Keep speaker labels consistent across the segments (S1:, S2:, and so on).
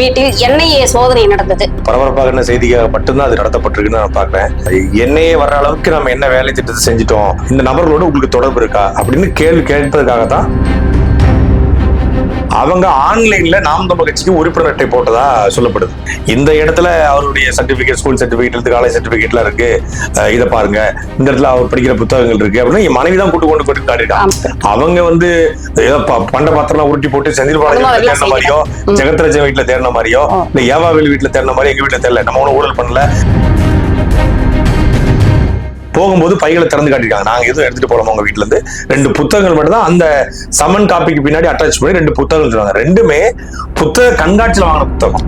S1: வீட்டில் என்ஐஏ சோதனை நடந்தது.
S2: பரபரப்பாக செய்தியாக மட்டும்தான் அது நடத்தப்பட்டிருக்குன்னு நான் பாக்குறேன். என்ஐஏ வர்ற அளவுக்கு நம்ம என்ன வேலை திட்டத்தை செஞ்சுட்டோம், இந்த நபர்களோடு உங்களுக்கு தொடர்பு இருக்கா அப்படின்னு கேள்வி கேட்பதற்காக தான் அவங்க ஆன்லைன்ல நாம் தமிழர் கட்சிக்கு உறுப்பினர் அட்டை போட்டதா சொல்லப்படுது. இந்த இடத்துல அவருடைய சர்டிபிகேட், ஸ்கூல் சர்டிபிகேட் இருக்கு, காலேஜ் சர்டிபிகேட்லாம் இருக்கு, இதை பாருங்க, இந்த இடத்துல அவர் படிக்கிற புத்தகங்கள் இருக்கு அப்படின்னு என் மனைவி தான் கொண்டு காட்டிருக்காங்க. அவங்க பண்ட பாத்திரம் உருட்டி போட்டு செந்தில் பாலாஜி தேடின மாதிரியோ, ஜெகத்ராஜன் வீட்டுல தேடின மாதிரியோ, இல்ல ஏவாவேலு வீட்டுல தேடின மாதிரி எங்க வீட்டுல தெரியல, நம்ம ஒன்னும் ஊழல் பண்ணல. போகும்போது பைகளை திறந்து காட்டிருக்காங்க, நாங்க எதுவும் எடுத்துட்டு போறோம் உங்க வீட்டுல இருந்து. 2 புத்தகங்கள் மட்டும் தான் அந்த சமன் காப்பிக்கு பின்னாடி அட்டாச் பண்ணி 2 புத்தகங்கள் சொல்லுவாங்க. 2மே புத்தக கண்காட்சியில வாங்கின புத்தகம்.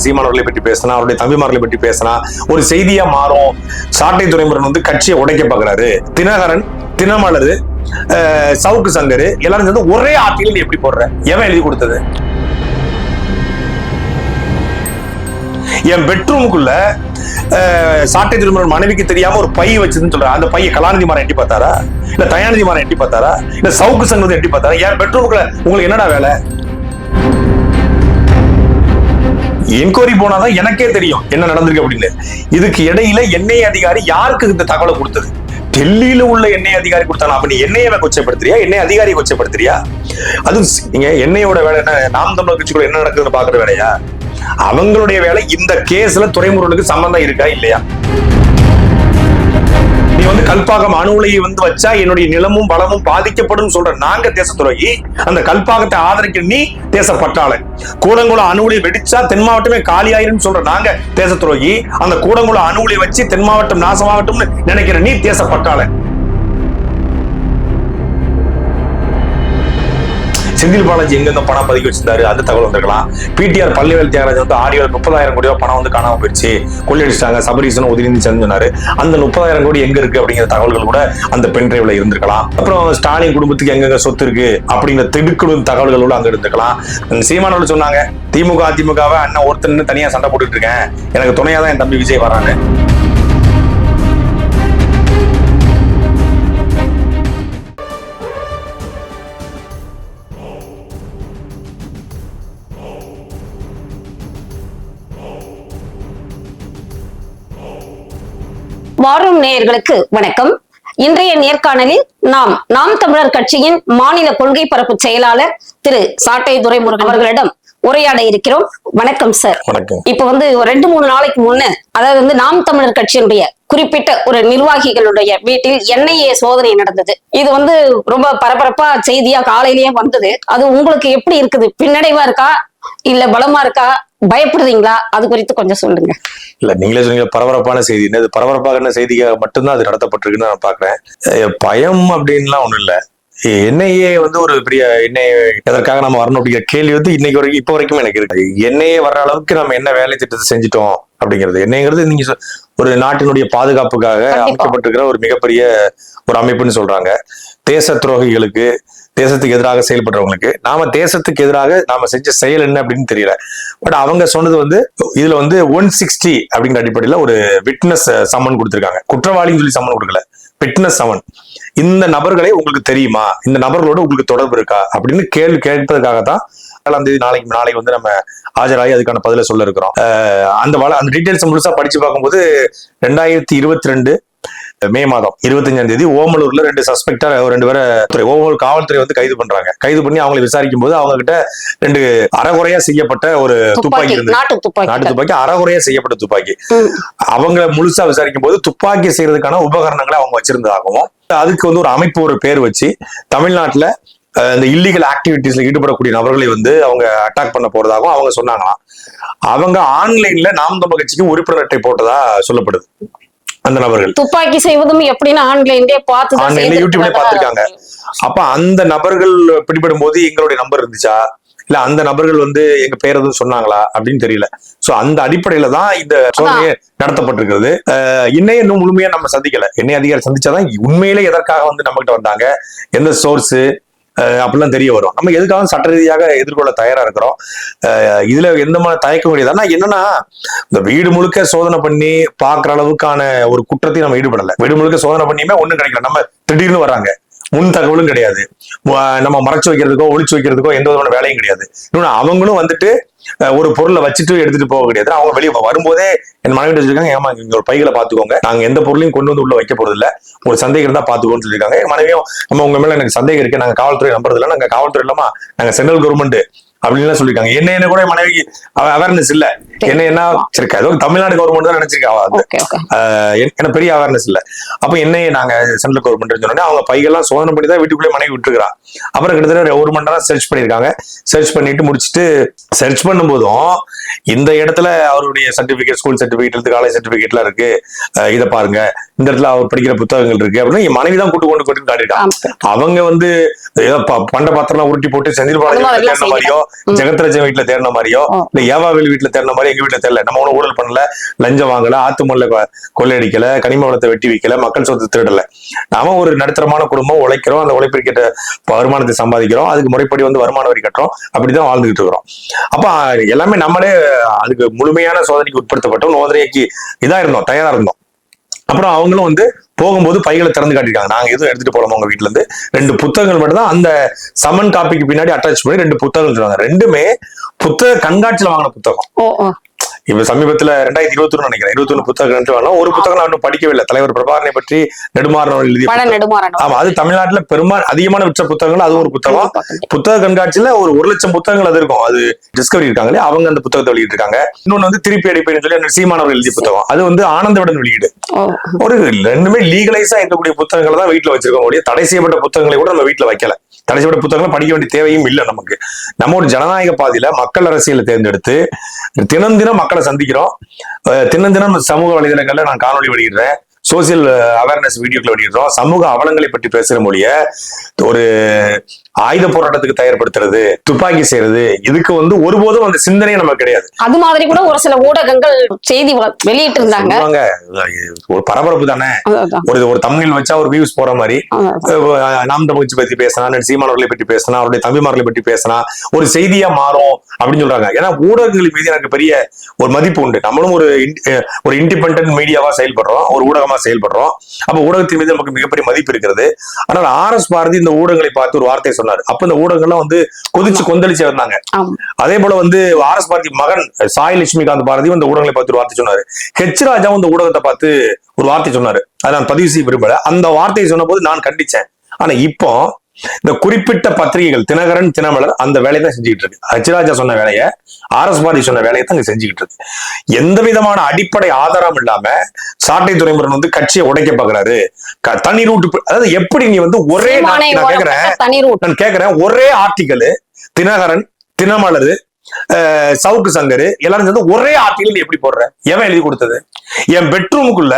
S2: சீமானவர்களை பற்றி பேசினா, அவருடைய தம்பிமார்களை பற்றி பேசினா ஒரு செய்தியா மாறும். சாட்டை துரைமுருகன் கட்சியை உடைக்க பாக்குறாரு, தினகரன், தினமலர், சவுக்கு சங்கர் எல்லாரும் சேர்ந்து ஒரே ஆர்டிகல் எப்படி போடுற, எவன் எழுதி கொடுத்தது? என் பெட்ரூமுக்குள்ள சாட்டை திருமணம் மனைவிக்கு தெரியாம ஒரு பை வச்சதுன்னு சொல்றேன். அந்த பைய கலாநிதி மாறன் எட்டி பார்த்தாரா, இல்ல தயாநிதி மாறன் எட்டி பார்த்தாரா, இல்ல சவுக்கு சங்கர் எட்டி பார்த்தாரா? என் பெட்ரூமுக்குள்ள உங்களுக்கு என்னடா வேலை? என்கொயரி போனாதான் எனக்கே தெரியும் என்ன நடந்திருக்கு அப்படின்னு. இதுக்கு இடையில என்ஐஏ அதிகாரி யாருக்கு இந்த தகவலை கொடுத்தது? டெல்லியில உள்ள என்ஐஏ அதிகாரி கொடுத்தாங்க. அப்ப நீ என்ஐஏவை கொச்சைப்படுத்துறியா, என்ஐஏ அதிகாரியை கொச்சைப்படுத்துறியா? அது நீங்க என்ஐஏவோட வேலை என்ன? நாம் தமிழர் கட்சிக்குள்ள என்ன நடக்குதுன்னு பாக்குற வேலையா? அவங்களுடைய வேலை இந்த கேஸ்ல துரைமுருகனுக்கு சம்பந்தம் இருக்கா இல்லையா? நீ கல்பாக்கம் அணு உலையை வச்சா என்னுடைய நிலமும் வளமும் பாதிக்கப்படும் சொல்ற நாங்க தேச துரோகி, அந்த கல்பாக்கத்தை ஆதரிக்க நீ தேசப்பற்றாளன். கூடங்குளம் அணு உலை வெடிச்சா தென் மாவட்டமே காலியாயிரும் சொல்ற நாங்க தேச துரோகி, அந்த கூடங்குளம் அணு உலை வச்சு தென் மாவட்டம் நாசமாகட்டும்னு நினைக்கிற நீ தேசப்பற்றாளன். செந்தில் பாலாஜி எங்க பணம் பதுக்கி வச்சிருந்தாரு அந்த தகவல் வந்திருக்கலாம். பிடிஆர் பள்ளிவேல் தியாகராஜன் ஆடியோ 30,000 கோடி பணம் காணாம போயிடுச்சு, கொள்ளையடிச்சிட்டாங்க, சபரீசன் உதயநிதி சொன்னாரு. அந்த 30,000 கோடி எங்க இருக்கு அப்படிங்கிற தகவல்கள் கூட அந்த பென் டிரைவ்ல இருந்திருக்கலாம். அப்புறம் ஸ்டாலின் குடும்பத்துக்கு எங்க சொத்து இருக்கு அப்படிங்கிற திடுக்கிடும் தகவல்கள் கூட அங்க இருந்திருக்கலாம். சீமானவர்கள் சொன்னாங்க, திமுக அதிமுகவை அண்ணன் ஒருத்தர் தனியா சண்டை போட்டுட்டு இருக்கேன், எனக்கு துணையா தான் என் தம்பி விஜய் வரான்னு.
S1: வாரும் நேயர்களுக்கு வணக்கம். இன்றைய நேர்காணலில் நாம் தமிழர் கட்சியின் மாநில கொள்கை பரப்பு செயலாளர் திரு சாட்டை துரைமுருகன் அவர்களிடம் உரையாட இருக்கிறோம். வணக்கம் சார். இப்ப 2-3 நாளைக்கு முன்ன, அதாவது நாம் தமிழர் கட்சியினுடைய குறிப்பிட்ட ஒரு நிர்வாகிகளுடைய வீட்டில் என்ஐஏ சோதனை நடந்தது. இது ரொம்ப பரபரப்பா செய்தியா காலையிலேயே வந்தது. அது உங்களுக்கு எப்படி இருக்குது? பின்னடைவா இருக்கா இல்ல பலமா இருக்கா? பயப்படுறீங்களா? அது குறித்து கொஞ்சம் சொல்லுங்க.
S2: இல்ல, நீங்களே சொன்னீங்க பரபரப்பான செய்தி. பரபரப்பான செய்தியாக மட்டும்தான் அது நடத்தப்பட்டிருக்குன்னு நான் பாக்குறேன். பயம் அப்படின்லாம் ஒண்ணும் இல்ல. என்ஐஏ ஒரு பெரிய என்ஐஏ எதற்காக நம்ம வரணும் அப்படிங்கிற கேள்வி இன்னைக்கு வரைக்கும் இப்போ வரைக்கும் எனக்கு இருக்கு. என்ஐஏ வர்ற அளவுக்கு நம்ம என்ன வேலை திட்டத்தை செஞ்சுட்டோம் அப்படிங்கிறது. என்னங்கிறது நீங்க ஒரு நாட்டினுடைய பாதுகாப்புக்காக அமைக்கப்பட்டிருக்கிற ஒரு மிகப்பெரிய ஒரு அமைப்புன்னு சொல்றாங்க. தேச துரோகிகளுக்கு, தேசத்துக்கு எதிராக செயல்படுறவங்களுக்கு, நாம தேசத்துக்கு எதிராக நாம செஞ்ச செயல் என்ன அப்படின்னு தெரியல. பட் அவங்க சொன்னது இதுல 160 அப்படிங்கிற அடிப்படையில ஒரு விட்னஸ் சம்மன் கொடுத்திருக்காங்க. குற்றவாளின்னு சொல்லி சம்மன் கொடுக்கல, விட்னஸ் சம்மன். இந்த நபர்களை உங்களுக்கு தெரியுமா, இந்த நபர்களோடு உங்களுக்கு தொடர்பு இருக்கா அப்படின்னு கேள்வி கேட்பதற்காக தான் நாளைக்கு நம்ம ஆஜராகி அதுக்கான பதில சொல்ல இருக்கிறோம். அந்த டீடைல்ஸ் முழுசா படிச்சு பார்க்கும்போது 2022 மே மாதம் 25ஆம் தேதி ஓமலூர்ல 2 சஸ்பெக்டா 2 பேரை ஓமலூர் காவல்துறை கைது பண்றாங்க. கைது பண்ணி அவங்களை விசாரிக்கும் போது அவங்க கிட்ட 2 அறகுறையா செய்யப்பட்ட ஒரு துப்பாக்கி இருந்தது. நாட்டு துப்பாக்கி, அறகுறையா செய்யப்பட்ட துப்பாக்கி. அவங்க முழுசா விசாரிக்கும் போது துப்பாக்கி செய்யறதுக்கான உபகரணங்களை அவங்க வச்சிருந்ததாகவும், அதுக்கு ஒரு அமைப்பு, ஒரு பேர் வச்சு தமிழ்நாட்டுல இந்த இல்லீகல் ஆக்டிவிட்டிஸ்ல ஈடுபடக்கூடிய நபர்களை அவங்க அட்டாக் பண்ண போறதாகவும் அவங்க சொன்னாங்களாம். அவங்க ஆன்லைன்ல நாம் தமிழர் கட்சிக்கு உறுப்பினர் அட்டை போட்டதா சொல்லப்படுது. அந்த நபர்கள் துப்பாக்கி செய்வதும் எப்படின்னு ஆன்லைன்லயே யூடியூப்ல பாத்துருக்காங்க. அப்ப அந்த நபர்கள் பிடிபடும் போது எங்களுடைய நம்பர் இருந்துச்சா, இல்ல அந்த நபர்கள் எங்க பேர் எதுவும் சொன்னாங்களா அப்படின்னு தெரியல. சோ அந்த அடிப்படையில தான் இந்த சோதனை நடத்தப்பட்டிருக்கிறது. இன்னும் முழுமையா நம்ம சந்திக்கல. எண்ணெய் அதிகாரி சந்திச்சாதான் உண்மையிலே எதற்காக நம்ம கிட்ட வந்தாங்க, எந்த சோர்ஸ் அப்படிலாம் தெரிய வரும். நம்ம எதுக்காக சட்ட ரீதியாக எதிர்கொள்ள தயாரா இருக்கிறோம். இதுல எந்த மாதிரி தயக்க முடியாது. ஆனா என்னன்னா, இந்த வீடு முழுக்க சோதனை பண்ணி பாக்குற அளவுக்கான ஒரு குற்றத்தையும் நம்ம ஈடுபடல. வீடு முழுக்க சோதனை பண்ணியுமே ஒண்ணும் கிடைக்கல. நம்ம திடீர்னு வர்றாங்க, முன் தகவலும் கிடையாது. நம்ம மறைச்சு வைக்கிறதுக்கோ ஒளிச்சு வைக்கிறதுக்கோ எந்த விதமான வேலையும் கிடையாது. இன்னொன்னு அவங்களும் வந்துட்டு ஒரு பொருளை வச்சுட்டு எடுத்துட்டு போக கிடையாது. அவங்க வெளியே வரும்போதே என் மனைவி சொல்லிருக்காங்க, ஏமா இங்க ஒரு பைகளை பாத்துக்கோங்க, நாங்க எந்த பொருளையும் கொண்டு வந்து உள்ள வைக்க போறது இல்ல, ஒரு சந்தேகம் இருந்தா பாத்துக்கோன்னு சொல்லியிருக்காங்க. என் மனைவியும் நம்ம உங்க மேல எனக்கு சந்தேகம் இருக்கு, நாங்க காவல்துறை நம்புறது இல்ல, நாங்க காவல்துறை இல்லாம நாங்க சென்ட்ரல் கவர்மெண்ட் அப்படின்னு சொல்லிருக்காங்க. என்ன கூட மனைவிக்கு அவேர்னஸ் இல்ல. என்ன சரி தமிழ்நாடு கவர்மெண்ட் தான் நினைச்சிருக்காங்க, எனக்கு பெரிய அவேர்னஸ் இல்ல. அப்ப என்னையே நாங்க சென்ட்ரல் கவர்மெண்ட் சொன்னோடனே அவங்க பைகள்லாம் சோதனை பண்ணி தான் வீட்டுக்குள்ளே மனைவி விட்டுருக்கா. அப்புறம் கிட்டத்தட்ட 1 மணி நேரம் சர்ச் பண்ணிருக்காங்க. சர்ச் பண்ணிட்டு முடிச்சுட்டு சர்ச் பண்ணும்போதும் இந்த இடத்துல அவருடைய சர்டிபிகேட், ஸ்கூல் சர்டிபிகேட் இருக்கு, காலேஜ் சர்டிபிகேட்லாம் இருக்கு, இதை பாருங்க, இந்த இடத்துல அவர் படிக்கிற புத்தகங்கள் இருக்கு அப்படின்னு என் மனைவி தான் கொண்டு காட்டிட்டாங்க. அவங்க வந்து ஏதோ பண்ட பாத்திரம் உருட்டி போட்டு செந்தில் பாலாஜி தேடின மாதிரியோ, ஜெகத்ராஜன் வீட்டுல தேடின மாதிரியோ, இல்ல ஏவாவேல் வீட்டுல தேடின மாதிரி எங்க வீட்டுல தெரியல. நம்ம ஒன்னும் ஊழல் பண்ணல, லஞ்சம் வாங்கல, ஆத்துமல்ல கொள்ளையடிக்கல, கனிம வளத்தை வெட்டி வைக்கல, மக்கள் சொத்து திருடல. நாம ஒரு நடுத்தரமான குடும்பம், உழைக்கிறோம், அந்த உழைப்பிற்கேற்ற வருமானத்தை சம்பாதிக்கிறோம், அதுக்கு முறைப்படி வந்து வருமான வரி கட்டுறோம், அப்படிதான் வாழ்ந்துகிட்டு இருக்கிறோம். அப்ப எல்லாமே நம்மளே அதுக்கு முழுமையான சோதனைக்கு உட்படுத்தப்பட்டோம், சோதனைக்கு இதா இருந்தோம், தயாரா இருந்தோம். அப்புறம் அவங்களும் வந்து போகும்போது பைகளை திறந்து காட்டிருக்காங்க. நாங்க எதுவும் எடுத்துட்டு போலாமா உங்க வீட்டுல இருந்து, 2 புத்தகங்கள் மட்டும் தான் அந்த சம்மன் காப்பிக்கு பின்னாடி அட்டாச் பண்ணி 2 புத்தகங்கள் சொல்லுவாங்க. 2மே புத்தக கண்காட்சியில வாங்கின புத்தகம். இப்ப சமீபத்துல 2021 நினைக்கிறேன் 21 புத்தகம் வாங்கலாம். ஒரு புத்தகம் நான் இன்னும் படிக்கவே இல்லை. தலைவர் பிரபாகரனை பற்றி நெடுமாறன் எழுதிய, ஆமா, அது தமிழ்நாட்டுல அதிகமான விற்ற புத்தகங்கள், அது ஒரு புத்தகம். புத்தக கண்காட்சியில ஒரு 1,00,000 புத்தகங்கள் அது இருக்கும். அது டிஸ்கவரி இருக்காங்களே, அவங்க அந்த புத்தகத்தை வெளியிட்டு இருக்காங்க. இன்னொன்னு வந்து திருப்பி அடிப்பேன்னு சொல்லி சீமானவர் எழுதிய புத்தகம், அது வந்து ஆனந்தவிடன் வெளியீடு. ஒரு 2மே லீகலைஸா இருக்கக்கூடிய புத்தகங்களை தான் வீட்டுல வச்சிருக்கோம். தடை செய்யப்பட்ட புத்தகங்களை கூட நம்ம வீட்டுல வைக்கல. தடை செய்யப்பட்ட புத்தகங்களை படிக்க வேண்டிய தேவையும் இல்லை நமக்கு. நம்ம ஒரு ஜனநாயக பாதையில மக்கள் அரசியலை தேர்ந்தெடுத்து தினம் தினம் மக்களை சந்திக்கிறோம். தினம் தினம் சமூக வலைதளங்கள்ல நான் காணொலி வெளியிடுறேன், சோசியல் அவேர்னஸ் வீடியோக்களை வெளியிடுறோம். சமூக அவலங்களை பற்றி பேசுற மொழிய ஒரு ஆயுத போராட்டத்துக்கு தயார்படுத்துறது, துப்பாக்கி செய்யறது, இதுக்கு வந்து ஒருபோதும் அந்த சிந்தனையே நமக்கு கிடையாது.
S1: அது மாதிரி கூட ஒரு சில ஊடகங்கள் செய்தி வெளியிட்டு இருந்தாங்க.
S2: ஒரு பரபரப்பு தானே, ஒரு தமிழில் வச்சா ஒரு வியூஸ் போற மாதிரி, நாம் தமிழ்ச்சி பத்தி பேசினா, சீமானவர்களை பற்றி பேசினா, அவருடைய தம்பிமார்களை பற்றி பேசினா ஒரு செய்தியா மாறும் அப்படின்னு சொல்றாங்க. ஏன்னா ஊடகங்கள் மீது எனக்கு பெரிய ஒரு மதிப்பு உண்டு. நம்மளும் ஒரு இண்டிபெண்டன்ட் மீடியாவா செயல்படுறோம், ஒரு ஊடகமா செயல்படுறோம். அப்ப ஊடகத்தின் மீது நமக்கு மிகப்பெரிய மதிப்பு இருக்கிறது. ஆனால் RS பாரதி இந்த ஊடகங்களை பார்த்து ஒரு வார்த்தை சொன்னார். அப்ப இந்த ஊடகங்கள்லாம் வந்து கொந்தளிச்சு வந்தாங்க. அதே போல வந்து RS பாரதி மகன் சாய் லட்சுமிகாந்த் பாரதி இந்த ஊடகங்களை பார்த்து ஒரு வார்த்தை சொன்னாரு. ஹெச் ராஜா இந்த ஊடகத்தை பார்த்து ஒரு வார்த்தை சொன்னாரு. அதை நான் பதிவு செய்ய விரும்பல. அந்த வார்த்தையை சொன்ன போது நான் கண்டிச்சேன். ஆனா இப்போ இந்த குறிப்பிட்ட பத்திரிகைகள் தினகரன், தினமலர் அந்த வேலையை தான் செஞ்சுக்கிட்டு இருக்கு. ஹெச்ராஜா சொன்ன வேலையை, RS பாரதி சொன்ன வேலையை தான் இங்க செஞ்சுக்கிட்டு இருக்கு. எந்த விதமான அடிப்படை ஆதாரம் இல்லாம சாட்டை துரைமுருகன் வந்து கட்சியை உடைக்க பாக்குறாரு. தனி ரூட், அதாவது எப்படி நீ வந்து ஒரே, நான் கேக்குறேன் ஒரே ஆர்டிக்கல் தினகரன், தினமலர், சவுக்கு சங்கர் எல்லாரும் சேர்ந்து ஒரே ஆர்டிக்கல் எப்படி போடுற? எவன் எழுதி கொடுத்தது? என் பெட்ரூமுக்குள்ள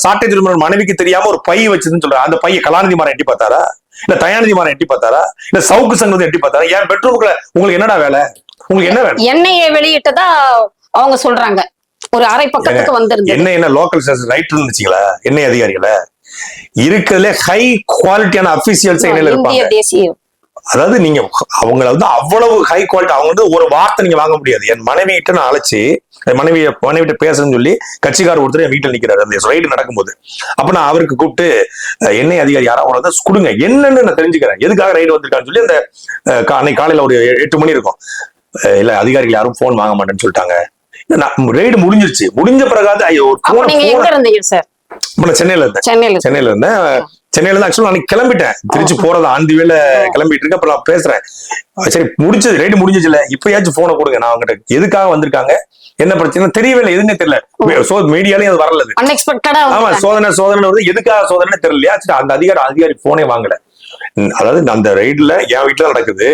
S2: சாட்டை திருமணம் மனைவிக்கு தெரியாம ஒரு பை வச்சதுன்னு சொல்ற. அந்த பைய கலாநிதி மாறன் எட்டி பார்த்தாரா, இல்ல தயாநிதி மாறன் எட்டி பார்த்தாரா, இல்ல சவுக்கு சங்கம் எட்டி பார்த்தாரா? என் பெட்ரூமுக்குள்ள உங்களுக்கு என்னடா வேலை? உங்களுக்கு என்ன வேலை? என்ஐஏ
S1: வெளியிட்டதா அவங்க சொல்றாங்க. ஒரு அரை பக்கத்துக்கு வந்திருக்கு.
S2: என்ன லோக்கல் ரைட் இருந்துச்சுங்களா? என்ஐ அதிகாரிகளை இருக்கிறதுல ஹை குவாலிட்டியான அபிஷியல்ஸ் என்ஐல இருப்பாங்க. அதாவது நீங்க அவங்கள வந்து அவ்வளவு ஹை குவாலிட்டி, அவங்க வந்து ஒரு வார்த்தை நீங்க வாங்க முடியாது. என் மனைவி கிட்ட நான் அழைச்சி மனைவிட்ட பேசணும்னு சொல்லி கட்சிக்காரர் ஒருத்தர் என் வீட்டில் நிக்கிறாரு அந்த ரைடு நடக்கும்போது. அப்ப நான் அவருக்கு கூப்பிட்டு என்ஐ அதிகாரி யாராவது கொடுங்க, என்னன்னு நான் தெரிஞ்சுக்கிறேன், எதுக்காக ரைடு வந்திருக்கான்னு சொல்லி. அந்த அன்னைக்கு காலையில ஒரு 8 மணி இருக்கும். இல்ல அதிகாரிகள் யாரும் போன் வாங்க மாட்டேன்னு சொல்லிட்டாங்க. ரைடு முடிஞ்சிருச்சு. முடிஞ்ச பிறகு ஐயோ சென்னையில இருந்தேன். சென்னையில இருந்து ஆக்சுவலா நான் கிளம்பிட்டேன். திருச்சி போறது ஆந்தி வேலை கிளம்பிட்டு இருக்கு. அப்ப நான் பேசுறேன், சரி முடிஞ்சது, ரைடு முடிஞ்சதுல இப்பயாச்சும் போனை கொடுங்க, நான் அவங்ககிட்ட எதுக்காக வந்திருக்காங்க, என்ன பிரச்சனை தெரியவே இல்லை, எதுவுமே தெரியல. மீடியாலையும் அது வரல. ஆமா, சோதனை வருது, எதுக்காக சோதனை தெரியலையா? அந்த அதிகாரி போனே வாங்கல. அதாவது அந்த ரைடுல என் வீட்டுல நடக்குது,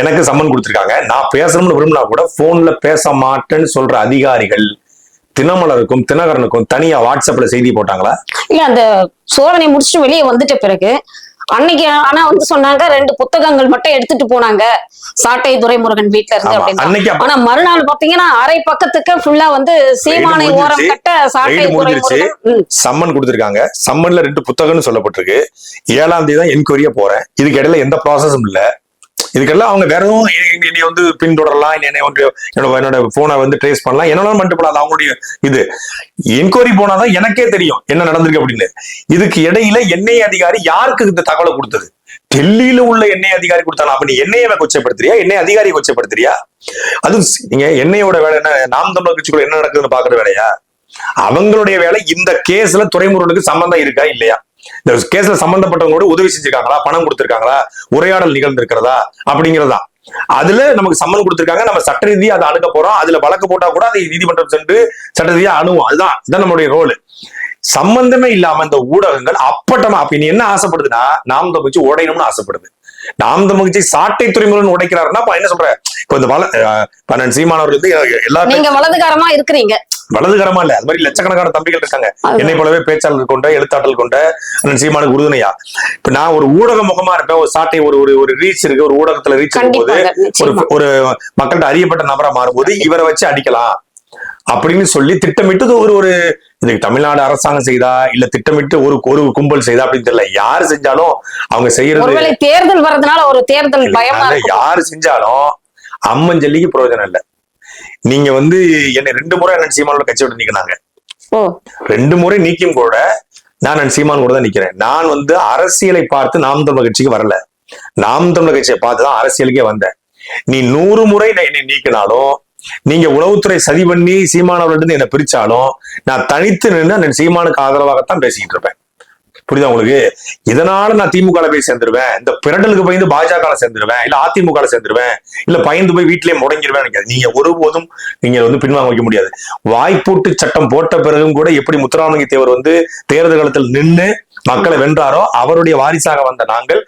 S2: எனக்கு சம்மன் கொடுத்திருக்காங்க. நான் பேசணும்னு விரும்பினா கூட போன்ல பேச மாட்டேன்னு சொல்ற அதிகாரிகள் தினமலருக்கும் தினகரனுக்கும் தனியா வாட்ஸ்அப்ல செய்தி போட்டாங்களா? இல்ல,
S1: அந்த சோதனை முடிச்சுட்டு வெளியே வந்துட்ட பிறகு அன்னைக்கு ஆனா வந்து சொன்னாங்க 2 புத்தகங்கள் மட்டும் எடுத்துட்டு போனாங்க சாட்டை துரைமுருகன் வீட்டுல இருந்து அப்படின்னு. ஆனா மறுநாள் பாத்தீங்கன்னா அரை பக்கத்துக்கு ஃபுல்லா வந்து சீமானை ஓரம் கட்ட சாட்டை துரைமுருகன்
S2: சம்மன் கொடுத்திருக்காங்க. சம்மன்ல 2 புத்தகம்னு சொல்லப்பட்டிருக்கு. 7ஆம் தேதி தான் என்கொயரியா போறேன். இதுக்கு இடையில எந்த ப்ராசஸும் இல்ல. இதுக்கெல்லாம் அவங்க வேற எதுவும் என்னை வந்து பின்தொடரலாம், என்னோட போனை வந்து ட்ரேஸ் பண்ணலாம், என்னெல்லாம் பண்ணிட்டு போலாம். அவங்களுடைய இது என்கொயரி போனாதான் எனக்கே தெரியும் என்ன நடந்திருக்கு அப்படின்னு. இதுக்கு இடையில என்ஐஏ அதிகாரி யாருக்கு இந்த தகவலை கொடுத்தது? டெல்லியில உள்ள என்ஐஏ அதிகாரி கொடுத்தாங்க. அப்ப நீ என்ஐஏவை கொச்சைப்படுத்துறியா, என்ஐஏ அதிகாரியை கொச்சைப்படுத்துறியா? அது நீங்க என்ஐயோட வேலை என்ன? நாம் தமிழர் கட்சிக்குள்ள என்ன நடக்குதுன்னு பாக்குற வேலையா? அவங்களுடைய வேலை இந்த கேஸ்ல துரைமுருகனுக்கு சம்பந்தம் இருக்கா இல்லையா, இந்த கேஸ்ல சம்பந்தப்பட்டவங்களோட உதவி செஞ்சிருக்காங்களா, பணம் கொடுத்திருக்காங்களா, உரையாடல் நிகழ்ந்திருக்கிறதா அப்படிங்கிறதா. அதுல நமக்கு சம்மன் கொடுத்திருக்காங்க, நம்ம சட்ட ரீதியா அதை அணுக போறோம். அதுல வழக்கு போட்டா கூட அதை நீதிமன்றம் சென்று சட்ட ரீதியா அணுவோம். இதுதான் நம்மளுடைய ரோல். சம்பந்தமே இல்லாம இந்த ஊடகங்கள் அப்பட்டமா அப்ப நீ என்ன ஆசைப்படுதுன்னா, நாம் தமிழ் கட்சி உடையணும்னு ஆசைப்படுது. நாம் தமிழ் கட்சி சாட்டை துறைமுருகன் உடைக்கிறாருன்னா என்ன சொல்ற? இப்ப இந்த சீமானவர்கள் வந்து எல்லாரும்
S1: நீங்க வலதுகாரமா இருக்கிறீங்க.
S2: வலதுகரமா இல்ல, அது மாதிரி லட்சக்கணக்கான தம்பிகள் இருக்காங்க என்னை போலவே பேச்சாளர் கொண்ட எழுத்தாற்றல் கொண்ட சீமானுக்கு உறுதுணையா. இப்ப நான் ஒரு ஊடக முகமா இருப்பேன். ஒரு சாட்டை ஒரு ரீச் இருக்கு, ஒரு ஊடகத்துல ரீச் இருக்கும்போது ஒரு மக்கள்கிட்ட அறியப்பட்ட நபரா மாறும்போது இவரை வச்சு அடிக்கலாம் அப்படின்னு சொல்லி திட்டமிட்டு ஒரு இதுக்கு தமிழ்நாடு அரசாங்கம் செய்தா இல்ல திட்டமிட்டு ஒரு கும்பல் செய்தா அப்படின்னு தெரியல. யாரு செஞ்சாலும் அவங்க செய்யறது
S1: தேர்தல் வர்றதுனால ஒரு தேர்தல் பயமா
S2: யாரு செஞ்சாலும் அம்மஞ்சல்லிக்கு பிரயோஜனம் இல்ல. நீங்க வந்து என்னை 2 முறை அண்ணன் சீமானோட கட்சி விட்டு நீக்கினாங்க. 2 முறை நீக்கியும் கூட நான் அண்ணன் சீமான் கூட தான் நிக்கிறேன். நான் வந்து அரசியலை பார்த்து நாம் தமிழர் கட்சிக்கு வரல, நாம் தமிழர் கட்சியை பார்த்துதான் அரசியலுக்கே வந்தேன். நீ 100 முறை என்னை நீக்கினாலும், நீங்க உளவுத்துறை சதி பண்ணி சீமானவர்களிருந்து என்ன பிரிச்சாலும், நான் தனித்து நின்று அண்ணன் சீமானுக்கு ஆதரவாகத்தான் பேசிக்கிட்டு இருப்பேன். புரியுதா உங்களுக்கு? இதனால நான் திமுக போய் சேர்ந்துருவேன், இந்த பிரண்டலுக்கு பயந்து பாஜக சேர்ந்துருவேன், இல்ல அதிமுக சேர்ந்துருவேன், இல்ல பயந்து போய் வீட்டிலேயே முடங்கிடுவேன். நீங்க ஒருபோதும் நீங்க வந்து பின்வாங்க வைக்க முடியாது. வாய்ப்பூட்டு சட்டம் போட்ட பிறகும் கூட எப்படி முத்துராமலிங்க தேவர் வந்து தேர்தல் காலத்தில் நின்று மக்களை வென்றாரோ, அவருடைய வாரிசாக வந்த நாங்கள்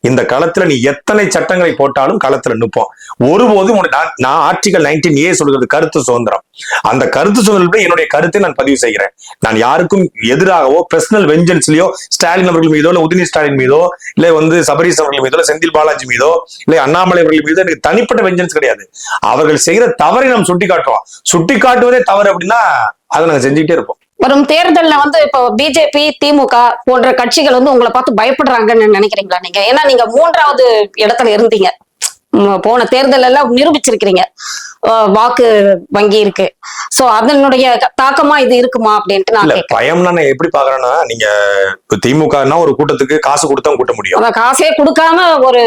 S2: இந்த களத்துல நீ எத்தனை சட்டங்களை போட்டாலும் களத்துல நிற்போம். ஒருபோதும் நான் ஆர்டிகல் 19A சொல்கிறது கருத்து சுதந்திரம். அந்த கருத்து சுதந்திரத்தை என்னுடைய கருத்தை நான் பதிவு செய்கிறேன். நான் யாருக்கும் எதிராகவோ பர்சனல் வெஞ்சன்ஸ்லயோ ஸ்டாலின் அவர்கள் மீதோ இல்ல உதயநிதி ஸ்டாலின் மீதோ இல்ல வந்து சபரீஷ் அவர்கள் மீதோ இல்ல செந்தில் பாலாஜி மீதோ இல்ல அண்ணாமலை அவர்கள் மீதோ எனக்கு தனிப்பட்ட வெஞ்சன்ஸ் கிடையாது. அவர்கள் செய்கிற தவறை நாம் சுட்டி காட்டுவோம். சுட்டி காட்டுவதே தவறு அப்படின்னா அதை நாங்க செஞ்சுக்கிட்டே இருப்போம்.
S1: வரும் தேர்தல்ல வந்து இப்போ பிஜேபி திமுக போன்ற கட்சிகள் வந்து உங்களை பார்த்து பயப்படுறாங்கன்னு நினைக்கிறீங்களா நீங்க? ஏன்னா நீங்க 3வது இடத்துல இருந்தீங்க, போன தேர்தல் எல்லாம் நிரூபிச்சிருக்கிறீங்க, வாக்கு வங்கி இருக்கு. சோ அதனுடைய தாக்கமா இது இருக்குமா அப்படின்ட்டு நான்
S2: பயம்னா நான் எப்படி பாக்குறேன்னா, நீங்க திமுகனா ஒரு கூட்டத்துக்கு காசு கொடுத்தா கூட்ட முடியும்,
S1: காசே கொடுக்காம ஒரு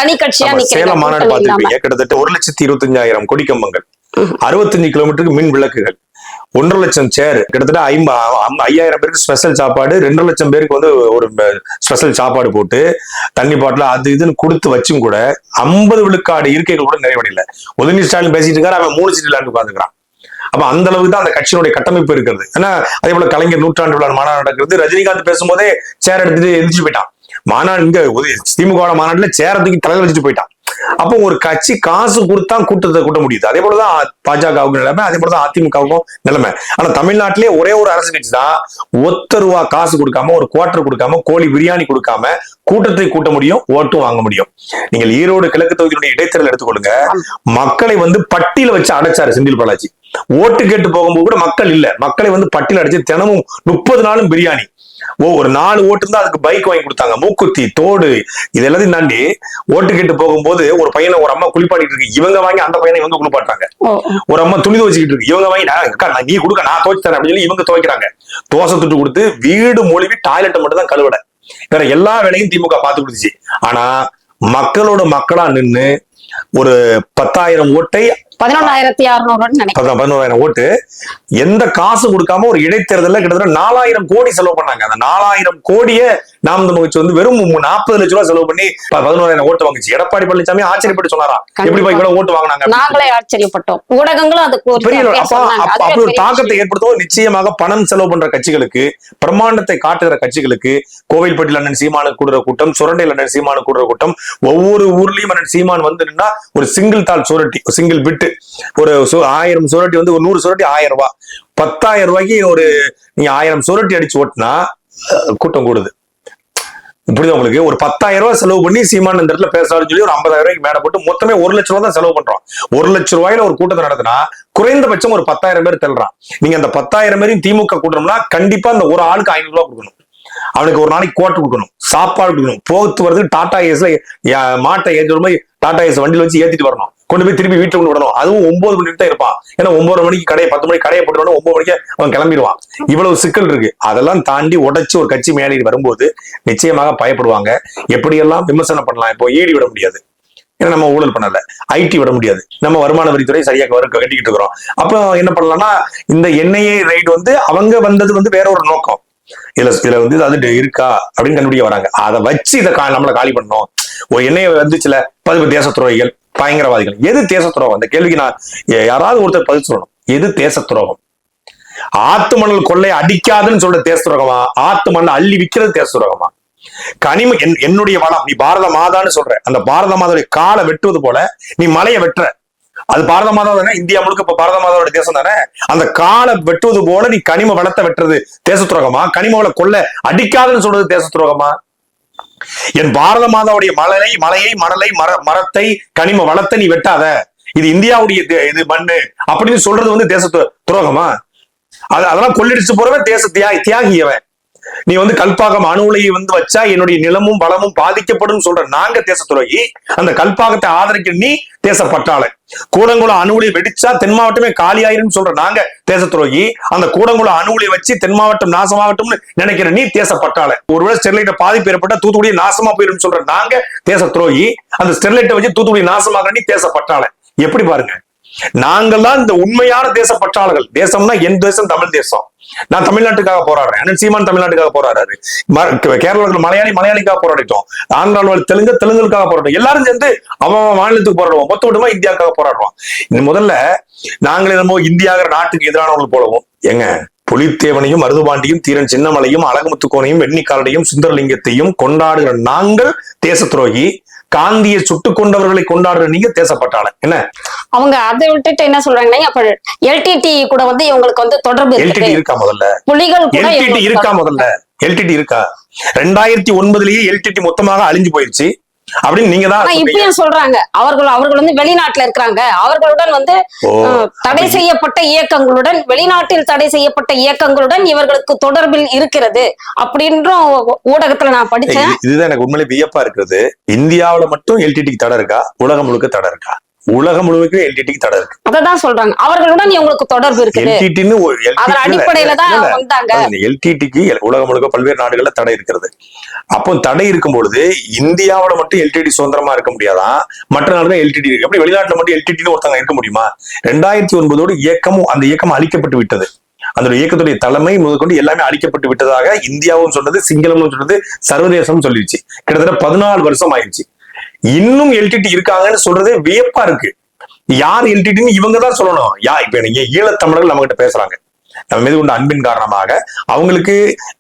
S1: தனி கட்சியா
S2: சேலம் மாநாடு பார்த்திருப்பீங்க. கிட்டத்தட்ட 1,25,000 கொடிக்கம்பங்கள், 65 கிலோமீட்டருக்கு மின் விளக்குகள், 1.5 லட்சம் சேர், கிட்டத்தட்ட 5,000 பேருக்கு ஸ்பெஷல் சாப்பாடு, 2 லட்சம் பேருக்கு வந்து ஒரு ஸ்பெஷல் சாப்பாடு போட்டு தண்ணி பாட்டில் அது இதுன்னு கொடுத்து வச்சும் கூட 50 விழுக்காடு இருக்கைகள் கூட நிறைவடையில. உதயநிதி ஸ்டாலின் பேசிட்டு இருக்காரு, அவன் 3 சீட்டு விளையாண்டு உட்காந்துக்கிறான். அப்ப அந்த அளவுக்கு தான் அந்த கட்சியினுடைய கட்டமைப்பு இருக்கிறது. ஏன்னா அதே போல கலைஞர் 100ஆண்டு விழா மாநாடு நடக்கிறது, ரஜினிகாந்த் பேசும்போதே சேர் எடுத்துட்டு எந்திரிச்சு போயிட்டான். மாநாடு இங்க திமுக மாநாட்டுல சேரத்துக்கு தலைவர் வச்சுட்டு போயிட்டான். அப்போ ஒரு கட்சி காசு கொடுத்தா கூட்டத்தை கூட்ட முடியுது. அதே போலதான் பாஜகவுக்கு நிலைமை, அதே போலதான் அதிமுகவுக்கும் நிலைமை. ஆனா தமிழ்நாட்டிலே ஒரே ஒரு அரசு கட்சி தான் ₹1 காசு கொடுக்காம, ஒரு குவார்டர் கொடுக்காம, கோழி பிரியாணி கொடுக்காம கூட்டத்தை கூட்ட முடியும், ஓட்டும் வாங்க முடியும். நீங்கள் ஈரோடு கிழக்கு தொகுதியினுடைய இடைத்தேர்தல் எடுத்துக்கொள்ளுங்க. மக்களை வந்து பட்டியல வச்சு அடைச்சாரு செந்தில் பாலாஜி. ஓட்டு கேட்டு போகும்போது கூட மக்கள் இல்ல, மக்களை வந்து பட்டியல அடைச்சு தினமும் 30 நாளும் பிரியாணி, ஒரு 4 ஓட்டு தான் அதுக்கு பைக் வாங்கி கொடுத்தாங்க, மூக்குத்தி தோடு இது எல்லாத்தையும் தாண்டி ஓட்டு கேட்டு போகும்போது ஒரு பையனை ஒரு அம்மா குளிப்பாட்டிட்டு இருக்கு, இவங்க வாங்கி அந்த பையனை இவங்க குளிப்பாட்டுறாங்க. ஒரு அம்மா துணி துவச்சிக்கிட்டு இருக்கு, இவங்க வாங்கி நீ கொடுக்க நான் துவைச்சு தரேன் அப்படின்னு சொல்லி இவங்க துவைக்கிறாங்க. தோசை துட்டு கொடுத்து வீடு மொழிவி டாய்லெட்டை மட்டும் தான் கழுவிட, வேற எல்லா வேலையும் திமுக பார்த்து கொடுத்துச்சு. ஆனா மக்களோட மக்களா நின்று ஒரு 10,000 ஓட்டை
S1: 11,600
S2: ஓட்டு எந்த காசு கொடுக்காம ஒரு இடைத்தேர்தல கிட்டத்தட்ட 4,000 கோடி செலவு பண்ணாங்க. அந்த 4,000 கோடியே நாம் தமிழ் கட்சி வந்து வெறும் 40 லட்சம் ரூபாய் செலவு பண்ணி 11,000 ஓட்டு வாங்குச்சு. எடப்பாடி பழனிசாமி ஆச்சரியப்பட்டு சொன்னாரா, எப்படி இவ்வளவு ஓட்டு வாங்கினாங்க?
S1: நாங்களே ஆச்சரியப்பட்டோம், ஊடகங்களும்
S2: அப்படி ஒரு தாக்கத்தை ஏற்படுத்தும். நிச்சயமாக பணம் செலவு பண்ற கட்சிகளுக்கு, பிரம்மாண்டத்தை காட்டுகிற கட்சிகளுக்கு, கோவில்பட்டியில் அண்ணன் சீமானுக்கு கூடுற கூட்டம், சுரண்டையில் அண்ணன் சீமானுக்கு கூடுற கூட்டம், ஒவ்வொரு ஊர்லயும் அண்ணன் சீமான் வந்து நின்னா ஒரு சிங்கிள் தாள் சுரட்டி, சிங்கிள் பிட்டு, ஒரு 1000 சுரட்டி வந்து ஒரு 100 சுரட்டி 1000 ரூபாய், 10,000 ரூபாய்க்கு ஒரு நீங்க 1000 சுரட்டி அடிச்சு ஓட்டுனா கூட்டம் கூடுது. இப்படிதான் உங்களுக்கு ஒரு 10,000 ரூபாய் செலவு பண்ணி சீமான் இந்த இடத்துல பேசாருன்னு சொல்லி ஒரு 50,000 ரூபாய்க்கு மேல போட்டு மொத்தமே 1 லட்சம் ரூபாய் தான் செலவு பண்றோம். 1 லட்சம் ரூபாயில ஒரு கூட்டத்தை நடத்தினா குறைந்தபட்சம் ஒரு 10,000 பேர் தள்ளுறான். நீங்க அந்த 10,000 பேரையும் திமுக கூட்டணும்னா கண்டிப்பா அந்த ஒரு ஆளுக்கு 500 ரூபாய் கொடுக்கணும். அவனுக்கு ஒரு நாளைக்கு கோட்டை கொடுக்கணும், சாப்பாடு கொடுக்கணும், போகுத்து வரதுக்கு டாடா ஏஸ்ல மாட்டை ஏற்றி வரும்போது டாடா ஏஸ் வண்டியில வச்சு ஏத்திட்டு வரணும், கொண்டு போய் திருப்பி வீட்டுல கொண்டு விடணும். அதுவும் 9 மணிக்கு தான் இருப்பான். ஏன்னா 9 மணிக்கு கடையை 10 மணிக்கு கடையை போட்டு 9 மணிக்கு அவன் கிளம்பிடுவான். இவ்வளவு சிக்கல் இருக்கு. அதெல்லாம் தாண்டி உடைச்சு ஒரு கட்சி மேலே வரும்போது நிச்சயமாக பயப்படுவாங்க. எப்படியெல்லாம் விமர்சனம் பண்ணலாம். இப்போ ஈடி விட முடியாது, ஏன்னா நம்ம ஊழல் பண்ணல. ஐடி விட முடியாது, நம்ம வருமான வரித்துறை சரியாக கட்டிக்கிட்டு இருக்கிறோம். அப்போ என்ன பண்ணலாம்னா, இந்த என்ஐஏ ரைடு வந்து அவங்க வந்தது வேற ஒரு நோக்கம். இதுல அது இருக்கா அப்படின்னு கண்டுபிடிக்க வராங்க. அதை வச்சு இதை நம்மளை காலி பண்ணணும். ஒரு எண்ணெயை வந்துச்சுல 10 தேச துரோகிகள், பயங்கரவாதிகள். எது தேச துரோகம்? அந்த கேள்விக்கு நான் யாராவது ஒருத்தர் பதில் சொல்லணும். எது தேச துரோகம்? ஆத்து மணல் கொள்ளை அடிக்காதுன்னு சொல்ற தேச துரோகமா? ஆத்து மணல் அள்ளி விற்கிறது தேச துரோகமா? கனிம என்னுடைய வளம், நீ பாரத மாதான்னு சொல்ற, அந்த பாரத மாதாவுடைய காலை வெட்டுவது போல நீ மலையை வெட்டுற. அது பாரத மாதா தானே, இந்தியா முழுக்க இப்ப பாரத மாதாவோட தேசம் தானே. அந்த காலை வெட்டுவது போல நீ கனிம வளத்தை வெட்டுறது தேச துரோகமா? கனிம வள கொள்ளை அடிக்காதுன்னு சொல்றது தேச துரோகமா? என் பாரத மாதாவுடைய மலையை மணலை மரத்தை கனிம வளத்தை நீ வெட்டாத, இது இந்தியாவுடைய இது மண்ணு அப்படின்னு சொல்றது தேச துரோகமா? அதெல்லாம் கொள்ளிடிச்சு போறவன் தேச தியாகியவன். நீ கல்பாக்கம் அணு உலையை வச்சா என்னுடைய நிலமும் வளமும் பாதிக்கப்படும் சொல்ற நாங்க தேச துரோகி. அந்த கல்பாக்கத்தை ஆதரிக்கிற நீ தேச பற்றாளன். கூடங்குளம் அணு உலை வெடிச்சா தென் மாவட்டமே காலியாயிரும் சொல்ற நாங்க தேச துரோகி. அந்த கூடங்குளம் அணு உலை வச்சு தென் மாவட்டம் நாசமாகட்டும்னு நினைக்கிற நீ தேச பற்றாளன். ஒருவேளை ஸ்டெர்லைட்ட பாதிப்பு ஏற்பட்டா தூத்துக்குடி நாசமா போயிரும் சொல்ற நாங்க தேச துரோகி. அந்த ஸ்டெர்லைட்டை வச்சு தூத்துக்குடி நாசமாகிற நீ தேச பற்றாளன். எப்படி பாருங்க, நாங்கள்தான் இந்த உண்மையான தேச பற்றாளர்கள். தேசம்னா என் தேசம், தமிழ் தேசம். நான் தமிழ்நாட்டுக்காக போராடுறேன், அண்ணன் சீமான் தமிழ்நாட்டுக்காக போராடுறாரு, கேரளாவில் மலையாளிக்காக போராடிட்டோம், ஆந்திராவில் தெலுங்குக்காக போராட்டம், எல்லாரும் சேர்ந்து அவன் மாநிலத்துக்கு போராடுவோம், மொத்த விடமா இந்தியாவுக்காக போராடுவோம். முதல்ல நாங்களே நம்ம இந்தியாங்கிற நாட்டுக்கு எதிரானவர்கள் போலவும் எங்க புலித்தேவனையும் மருதுபாண்டியும் தீரன் சின்னமலையும் அழகுமுத்துக்கோனையும் வெண்ணிக்காரடையும் சுந்தரலிங்கத்தையும் கொண்டாடுகிற நாங்கள் தேச துரோகி. காந்தியை சுட்டுக் கொண்டவர்களை கொண்டாடுற நீங்க தேசப்பட்டாளன். என்ன
S1: அவங்க அதை விட்டுட்டு என்ன சொல்றாங்கன்னா, அப்ப எல்டிடி கூட இவங்களுக்கு தொடர்பு
S2: எல்டிடி இருக்கா? முதல்ல
S1: புலிகள்
S2: எல்டிடி இருக்கா? முதல்ல எல்டிடி இருக்கா? 2009 எல்டிடி மொத்தமாக அழிஞ்சு போயிருச்சு அப்படின்னு நீங்க தான்
S1: இப்பயும் சொல்றாங்க. அவர்கள் வெளிநாட்டுல இருக்கிறாங்க. அவர்களுடன் தடை செய்யப்பட்ட இயக்கங்களுடன், வெளிநாட்டில் தடை செய்யப்பட்ட இயக்கங்களுடன் இவர்களுக்கு தொடர்பில் இருக்கிறது அப்படின்ற ஊடகத்துல நான் படிச்சேன்.
S2: இதுதான் எனக்கு உண்மையிலே வியப்பா இருக்கிறது. இந்தியாவில மட்டும் எல்டிடிக்கு தடை இருக்கா? உலகம் முழுக்க தடை இருக்கா? உலகம் முழுக்க எல்டிடிக்கு தடை இருக்கு.
S1: அததான் சொல்றாங்க, அவர்களுடன் இவங்களுக்கு தொடர்பு இருக்குது. அதன் அடிப்படையில தான் வந்தாங்க.
S2: எல்டிடிக்கு உலகம் முழுக்க பல்வேறு நாடுகள்ல தடை இருக்கிறது. அப்போ தடை இருக்கும் பொழுது இந்தியாவோட மட்டும் எல்டிடி சுதந்திரமா இருக்க முடியாதான், மற்ற நாடுகள் எல்டிடி இருக்கு. அப்படி வெளிநாட்டுல மட்டும் எல்டிடின்னு ஒருத்தங்க இருக்க முடியுமா? 2009 அந்த இயக்கம் அழிக்கப்பட்டு விட்டது. அந்த இயக்கத்துடைய தலைமை முதற்கொண்டு எல்லாமே அழிக்கப்பட்டு விட்டதாக இந்தியாவும் சொன்னது, சிங்களமும் சொன்னது, சர்வதேசம் சொல்லிடுச்சு. கிட்டத்தட்ட 14 வருஷம் ஆயிடுச்சு. இன்னும் எல்டிடி இருக்காங்கன்னு சொல்றதே வியப்பா இருக்கு. யார் எல்டிடின்னு இவங்க தான் சொல்லணும். இப்ப நீங்க ஈழத்தமிழர்கள் நம்ம கிட்ட பேசுறாங்க, நம்ம மீது கொண்ட அன்பின் காரணமாக அவங்களுக்கு